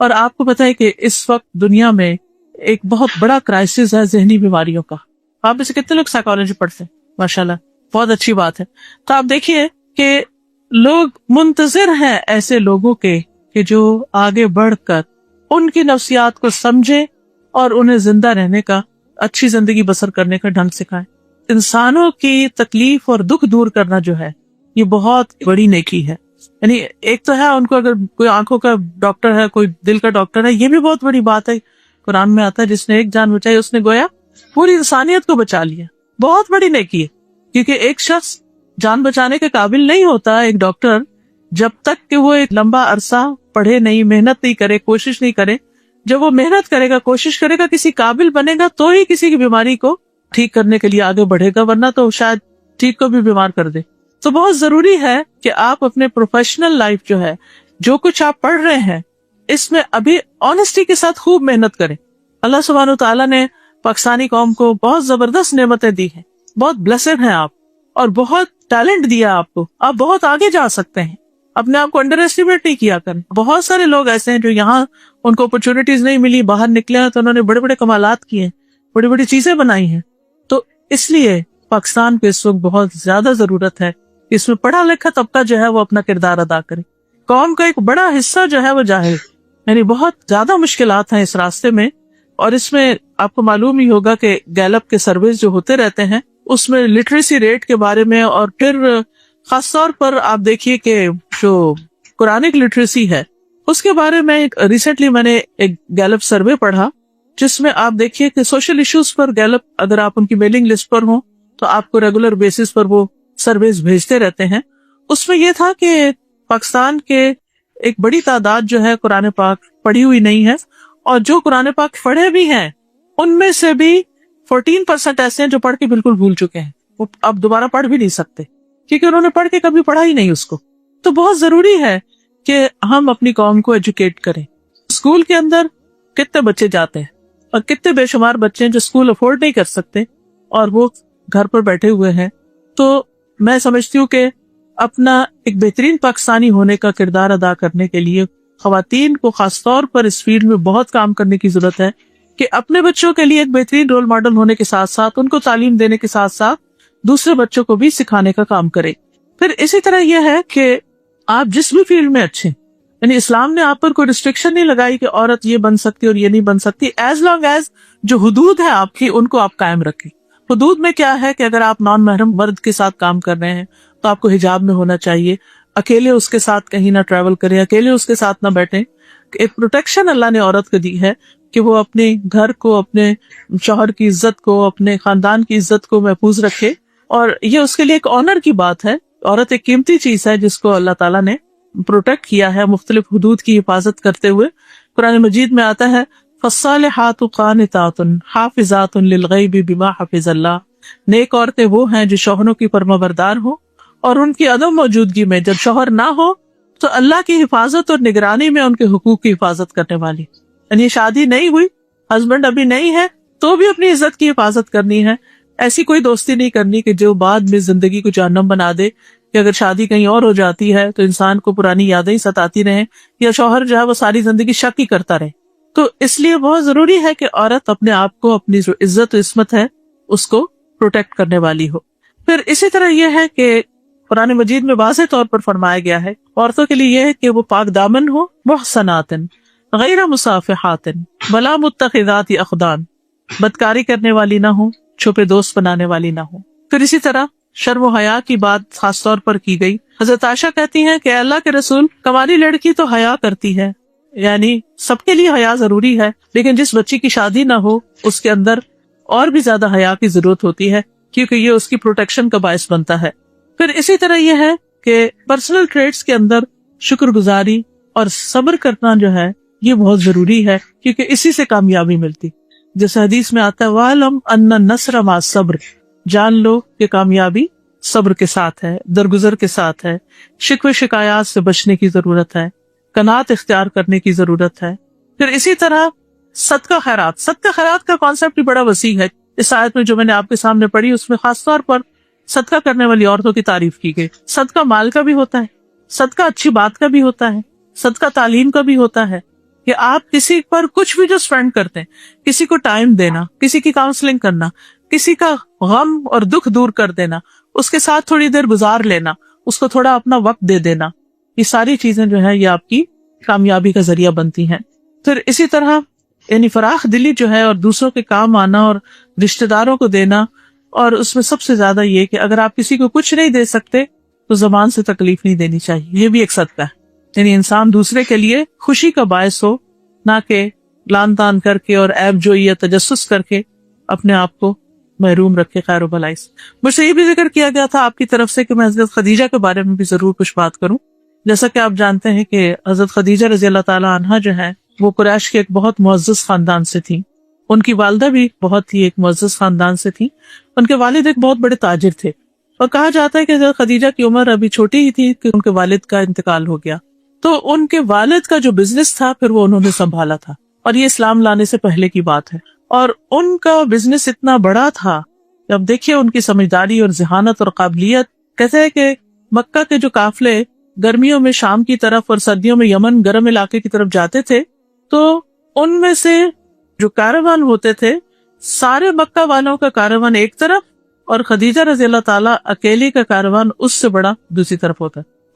اور آپ کو پتہ ہے کہ اس وقت دنیا میں ایک بہت بڑا کرائسس ہے ذہنی بیماریوں کا. آپ اسے کتنے لوگ سائیکالوجی پڑھتے ہیں, ماشاءاللہ, بہت اچھی بات ہے. تو آپ دیکھیے کہ لوگ منتظر ہیں ایسے لوگوں کے کہ جو آگے بڑھ کر ان کی نفسیات کو سمجھے اور انہیں زندہ رہنے کا, اچھی زندگی بسر کرنے کا ڈھنگ سکھائیں. انسانوں کی تکلیف اور دکھ دور کرنا جو ہے یہ بہت بڑی نیکی ہے. یعنی ایک تو ہے ان کو اگر کوئی آنکھوں کا ڈاکٹر ہے, کوئی دل کا ڈاکٹر ہے, یہ بھی بہت بڑی بات ہے. قرآن میں آتا ہے جس نے ایک جان بچائی اس نے گویا پوری انسانیت کو بچا لیا. بہت بڑی نیکی ہے, کیونکہ ایک شخص جان بچانے کے قابل نہیں ہوتا, ایک ڈاکٹر, جب تک کہ وہ ایک لمبا عرصہ پڑھے نہیں, محنت نہیں کرے, کوشش نہیں کرے. جب وہ محنت کرے گا, کوشش کرے گا, کسی قابل بنے گا تو ہی کسی کی بیماری کو ٹھیک کرنے کے لیے آگے بڑھے گا, ورنہ تو شاید ٹھیک کو بھی بیمار کر دے. تو بہت ضروری ہے کہ آپ اپنے پروفیشنل لائف جو ہے, جو کچھ آپ پڑھ رہے ہیں, اس میں ابھی آنےسٹی کے ساتھ خوب محنت کریں. اللہ سبحانہ و تعالیٰ نے پاکستانی قوم کو بہت زبردست نعمتیں دی ہیں, بہت بلیسڈ ہیں آپ, اور بہت ٹیلنٹ دیا آپ کو. آپ بہت آگے جا سکتے ہیں, اپنے آپ کو انڈر ایسٹیمیٹ نہیں کیا کریں. بہت سارے لوگ ایسے ہیں جو یہاں ان کو اپرچونٹیز نہیں ملی, باہر نکلے ہیں تو انہوں نے بڑے بڑے کمالات کیے ہیں, بڑی بڑی چیزیں بنائی ہیں. تو اس لیے پاکستان کو اس وقت بہت زیادہ ضرورت ہے کہ اس میں پڑھا لکھا طبقہ جو ہے وہ اپنا کردار ادا کرے. قوم کا ایک بڑا حصہ جو ہے وہ جاہل، یعنی بہت زیادہ مشکلات ہیں اس راستے میں. اور اس میں آپ کو معلوم ہی ہوگا کہ گیلپ کے سرویز جو ہوتے رہتے ہیں اس میں لٹریسی ریٹ کے بارے میں، اور پھر خاص طور پر آپ دیکھیے کہ جو قرآنک لٹریسی ہے اس کے بارے میں ریسنٹلی میں نے ایک گیلپ سروے پڑھا، جس میں آپ دیکھیے کہ سوشل ایشوز پر گیلپ، اگر آپ ان کی میلنگ لسٹ پر ہوں تو آپ کو ریگولر بیسس پر وہ سرویز بھیجتے رہتے ہیں. اس میں یہ تھا کہ پاکستان کے ایک بڑی تعداد جو ہے قرآن پاک پڑھی ہوئی نہیں ہے، اور جو قرآن پاک پڑھے بھی ہیں ان میں سے بھی 14% ایسے ہیں جو پڑھ کے بالکل بھول چکے ہیں، وہ اب دوبارہ پڑھ بھی نہیں سکتے کیونکہ انہوں نے پڑھ کے کبھی پڑھا ہی نہیں اس کو. تو بہت ضروری ہے کہ ہم اپنی قوم کو ایجوکیٹ کریں. اسکول کے اندر کتنے بچے جاتے ہیں اور کتنے بے شمار بچے ہیں جو اسکول افورڈ نہیں کر سکتے اور وہ گھر پر بیٹھے ہوئے ہیں. تو میں سمجھتی ہوں کہ اپنا ایک بہترین پاکستانی ہونے کا کردار ادا کرنے کے لیے خواتین کو خاص طور پر اس فیلڈ میں بہت کام کرنے کی ضرورت ہے کہ اپنے بچوں کے لیے ایک بہترین رول ماڈل ہونے کے ساتھ ساتھ ان کو تعلیم دینے کے ساتھ ساتھ دوسرے بچوں کو بھی سکھانے کا کام کرے. پھر اسی طرح یہ ہے کہ آپ جس بھی فیلڈ میں اچھے، یعنی اسلام نے آپ پر کوئی ریسٹرکشن نہیں لگائی کہ عورت یہ بن سکتی اور یہ نہیں بن سکتی، ایز لانگ ایز جو حدود ہے آپ کی ان کو آپ قائم رکھیں. حدود میں کیا ہے کہ اگر آپ نان محرم مرد کے ساتھ کام کر رہے ہیں تو آپ کو حجاب میں ہونا چاہیے، اکیلے اس کے ساتھ کہیں نہ ٹریول کریں، اکیلے اس کے ساتھ نہ بیٹھیں. ایک پروٹیکشن اللہ نے عورت کو دی ہے کہ وہ اپنے گھر کو، اپنے شوہر کی عزت کو، اپنے خاندان کی عزت کو محفوظ رکھے، اور یہ اس کے لیے ایک آنر کی بات ہے. عورت ایک قیمتی چیز ہے جس کو اللہ تعالیٰ نے پروٹیکٹ کیا ہے مختلف حدود کی حفاظت کرتے ہوئے. قرآن مجید میں آتا ہے فَالصَّالِحَاتُ قَانِتَاتٌ حَافِظَاتٌ لِلْغَيْبِ بِمَا حَفِظَ اللَّهُ، نیک عورتیں وہ ہیں جو شوہروں کی فرمانبردار ہوں اور ان کی عدم موجودگی میں جب شوہر نہ ہو تو اللہ کی حفاظت اور نگرانی میں ان کے حقوق کی حفاظت کرنے والی. یعنی شادی نہیں ہوئی، ہسبینڈ ابھی نہیں ہے تو بھی اپنی عزت کی حفاظت کرنی ہے. ایسی کوئی دوستی نہیں کرنی کہ جو بعد میں زندگی کو جہنم بنا دے، کہ اگر شادی کہیں اور ہو جاتی ہے تو انسان کو پرانی یادیں ہی ستاتی رہیں، یا شوہر جو ہے وہ ساری زندگی شک ہی کرتا رہے. تو اس لیے بہت ضروری ہے کہ عورت اپنے آپ کو، اپنی جو عزت و عصمت ہے اس کو پروٹیکٹ کرنے والی ہو. پھر اسی طرح یہ ہے کہ قرآن مجید میں واضح طور پر فرمایا گیا ہے عورتوں کے لیے یہ ہے کہ وہ پاک دامن ہو، محصنات غیر مصافحات ولا متخذات اخدان، بدکاری کرنے والی نہ ہو، چھپے دوست بنانے والی نہ ہو. پھر اسی طرح شرم و حیا کی بات خاص طور پر کی گئی. حضرت عائشہ کہتی ہیں کہ اللہ کے رسول، کمالی لڑکی تو حیا کرتی ہے، یعنی سب کے لیے حیا ضروری ہے، لیکن جس بچی کی شادی نہ ہو اس کے اندر اور بھی زیادہ حیا کی ضرورت ہوتی ہے کیونکہ یہ اس کی پروٹیکشن کا باعث بنتا ہے. پھر اسی طرح یہ ہے کہ پرسنل ٹریٹس کے اندر شکر گزاری اور صبر کرنا جو ہے یہ بہت ضروری ہے، کیونکہ اسی سے کامیابی ملتی. جیسے حدیث میں آتا ہے وَعَلَمْ أَنَّ النَّصْرَ مَعَ الصَّبْرِ، جان لو کہ کامیابی صبر کے ساتھ ہے، درگزر کے ساتھ ہے. شکوے شکایات سے بچنے کی ضرورت ہے، قناعت اختیار کرنے کی ضرورت ہے. پھر اسی طرح صدقہ خیرات. صدقہ خیرات کا کانسیپٹ بھی بڑا وسیع ہے. اس آیت میں جو میں نے آپ کے سامنے پڑھی اس میں خاص طور پر صدقہ کرنے والی عورتوں کی تعریف کی گئی. صدقہ مال کا بھی ہوتا ہے، صدقہ اچھی بات کا بھی ہوتا ہے، صدقہ تعلیم کا بھی ہوتا ہے کہ آپ کسی پر کچھ بھی جو اسپینڈ کرتے ہیں، کسی کو ٹائم دینا، کسی کی کاؤنسلنگ کرنا، کسی کا غم اور دکھ دور کر دینا، اس کے ساتھ تھوڑی دیر گزار لینا، اس کو تھوڑا اپنا وقت دے دینا، یہ ساری چیزیں جو ہے یہ آپ کی کامیابی کا ذریعہ بنتی ہیں. پھر اسی طرح یعنی فراخ دلی جو ہے اور دوسروں کے کام آنا اور رشتہ داروں کو دینا، اور اس میں سب سے زیادہ یہ کہ اگر آپ کسی کو کچھ نہیں دے سکتے تو زبان سے تکلیف نہیں دینی چاہیے. یہ بھی ایک صدقہ ہے، یعنی انسان دوسرے کے لیے خوشی کا باعث ہو، نہ کہ لان تان کر کے اور عیب جوئی یا تجسس کر کے اپنے آپ کو محروم رکھے خیر و بھلائی سے. مجھ سے یہ بھی ذکر کیا گیا تھا آپ کی طرف سے کہ میں حضرت خدیجہ کے بارے میں بھی ضرور کچھ بات کروں. جیسا کہ آپ جانتے ہیں کہ حضرت خدیجہ رضی اللہ تعالیٰ عنہا جو ہے وہ قریش کے ایک بہت معزز خاندان سے تھی. ان کی والدہ بھی بہت ہی ایک معزز خاندان سے تھی. ان کے والد ایک بہت بڑے تاجر تھے، اور کہا جاتا ہے کہ حضرت خدیجہ کی عمر ابھی چھوٹی ہی تھی کہ ان کے والد کا انتقال ہو گیا. تو ان کے والد کا جو بزنس تھا پھر وہ انہوں نے سنبھالا تھا، اور یہ اسلام لانے سے پہلے کی بات ہے. اور ان کا بزنس اتنا بڑا تھا کہ اب دیکھیے ان کی سمجھداری اور ذہانت اور قابلیت. کہتے ہیں کہ مکہ کے جو قافلے گرمیوں میں شام کی طرف اور سردیوں میں یمن گرم علاقے کی طرف جاتے تھے تو ان میں سے جو کاروان ہوتے تھے سارے مکہ والوں کا کاروان ایک طرف اور خدیجہ رضی اللہ تعالیٰ اکیلی کا کاروان اس سے بڑا دوسری طرف ہوتا.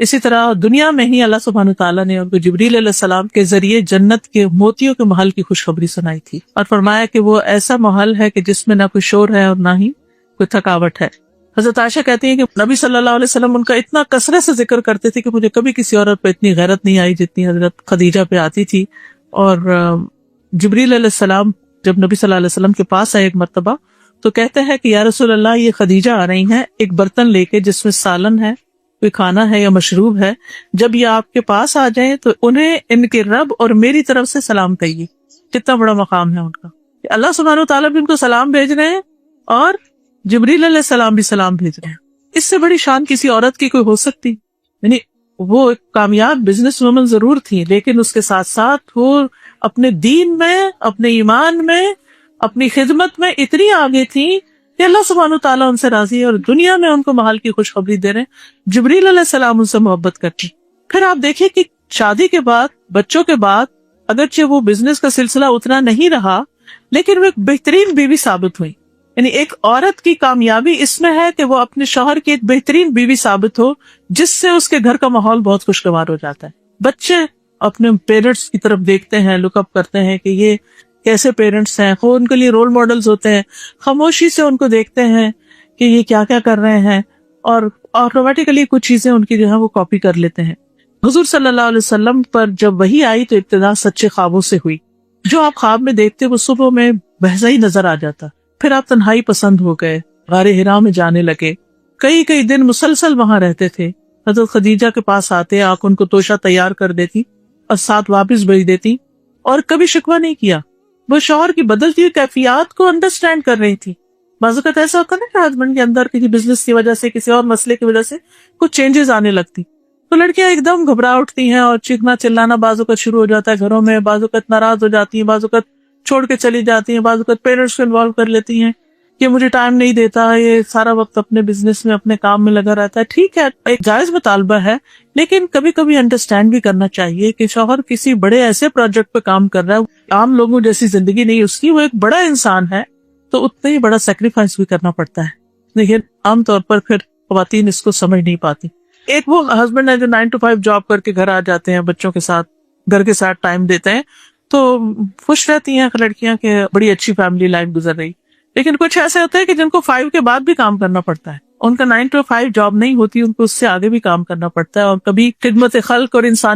اسی طرح دنیا میں ہی اللہ سبحانہ تعالیٰ نے ان کو جبریل علیہ السلام کے ذریعے جنت کے موتیوں کے محل کی خوشخبری سنائی تھی اور فرمایا کہ وہ ایسا محل ہے کہ جس میں نہ کوئی شور ہے اور نہ ہی کوئی تھکاوٹ ہے۔ حضرت عائشہ کہتی ہیں کہ نبی صلی اللہ علیہ وسلم ان کا اتنا کثرت سے ذکر کرتے تھے کہ مجھے کبھی کسی عورت پہ اتنی غیرت نہیں آئی جتنی حضرت خدیجہ پہ آتی تھی۔ اور جبریل علیہ السلام جب نبی صلی اللہ علیہ وسلم کے پاس آئے ایک مرتبہ تو کہتے ہیں کہ یا رسول اللہ یہ خدیجہ آ رہی ہیں ایک برتن لے کے جس میں سالن ہے، کوئی کھانا ہے یا مشروب ہے، جب یہ آپ کے پاس آ جائیں تو انہیں ان کے رب اور میری طرف سے سلام کہیے۔ کتنا بڑا مقام ہے ان کا کہ اللہ سبحانہ تعالیٰ بھی ان کو سلام بھیج رہے ہیں اور جبریل علیہ السلام بھی سلام بھیج رہے ہیں۔ اس سے بڑی شان کسی عورت کی کوئی ہو سکتی؟ یعنی وہ ایک کامیاب بزنس وومن ضرور تھی، لیکن اس کے ساتھ ساتھ وہ اپنے دین میں، اپنے ایمان میں، اپنی خدمت میں اتنی آگے تھی کہ اللہ سبحانہ تعالیٰ ان سے راضی ہے اور دنیا میں ان کو محل کی خوشخبری دے رہے ہیں۔ جبریل علیہ السلام ان سے محبت کرتے ہیں۔ پھر آپ دیکھیے کہ شادی کے بعد، بچوں کے بعد، اگرچہ وہ بزنس کا سلسلہ اتنا نہیں رہا لیکن وہ ایک بہترین بیوی ثابت ہوئی۔ یعنی ایک عورت کی کامیابی اس میں ہے کہ وہ اپنے شوہر کی ایک بہترین بیوی ثابت ہو، جس سے اس کے گھر کا ماحول بہت خوشگوار ہو جاتا ہے۔ بچے اپنے پیرنٹس کی طرف دیکھتے ہیں، لک اپ کرتے ہیں کہ یہ کیسے پیرنٹس ہیں، وہ ان کے لیے رول ماڈلز ہوتے ہیں، خاموشی سے ان کو دیکھتے ہیں کہ یہ کیا کیا کر رہے ہیں اور آٹومیٹیکلی کچھ چیزیں ان کی جو ہے وہ کاپی کر لیتے ہیں۔ حضور صلی اللہ علیہ وسلم پر جب وحی آئی تو ابتدا سچے خوابوں سے ہوئی۔ جو آپ خواب میں دیکھتے وہ صبح میں بہذا ہی نظر آ جاتا۔ پھر آپ تنہائی پسند ہو گئے، غار حرا میں جانے لگے، کئی دن مسلسل وہاں رہتے تھے۔ حضرت خدیجہ کے پاس آتے، آپ ان کو توشہ تیار کر دیتی اور ساتھ واپس بھیج دیتی اور کبھی شکوہ نہیں کیا۔ وہ شوہر کی بدلتی ہوئی کیفیات کو انڈرسٹینڈ کر رہی تھی۔ بعض اوقات ایسا ہوتا ہے نا کہ ہسبینڈ کے اندر کسی بزنس کی وجہ سے، کسی اور مسئلے کی وجہ سے کچھ چینجز آنے لگتی تو لڑکیاں ایک دم گھبرا اٹھتی ہیں اور چیخنا چلانا بعض اوقات شروع ہو جاتا ہے گھروں میں، بعض اوقات ناراض ہو جاتی ہیں، بعض اوقات چھوڑ کے چلی جاتی ہیں، بعض اوقات پیرنٹس کو انوالو کر لیتی ہیں کہ مجھے ٹائم نہیں دیتا، یہ سارا وقت اپنے بزنس میں، اپنے کام میں لگا رہتا ہے۔ ٹھیک ہے، ایک جائز مطالبہ ہے، لیکن کبھی کبھی انڈرسٹینڈ بھی کرنا چاہیے کہ شوہر کسی بڑے ایسے پروجیکٹ پہ کام کر رہا ہے، عام لوگوں جیسی زندگی نہیں اس کی، وہ ایک بڑا انسان ہے تو اتنا ہی بڑا سیکریفائس بھی کرنا پڑتا ہے۔ لیکن عام طور پر پھر خواتین اس کو سمجھ نہیں پاتی۔ ایک وہ ہسبینڈ ہے جو 9 to 5 جاب کر کے گھر آ جاتے ہیں، بچوں کے ساتھ، گھر کے ساتھ ٹائم دیتے ہیں تو خوش رہتی ہیں لڑکیاں کہ بڑی اچھی فیملی لائف گزر رہی۔ لیکن کچھ ایسے ہوتے ہیں کہ جن کو 5 کے بعد بھی کام کرنا پڑتا ہے، ان کا 9 to 5 جاب نہیں ہوتی، ان کو اس سے آگے بھی کام کرنا پڑتا ہے اور کبھی خدمت خلق اور انسان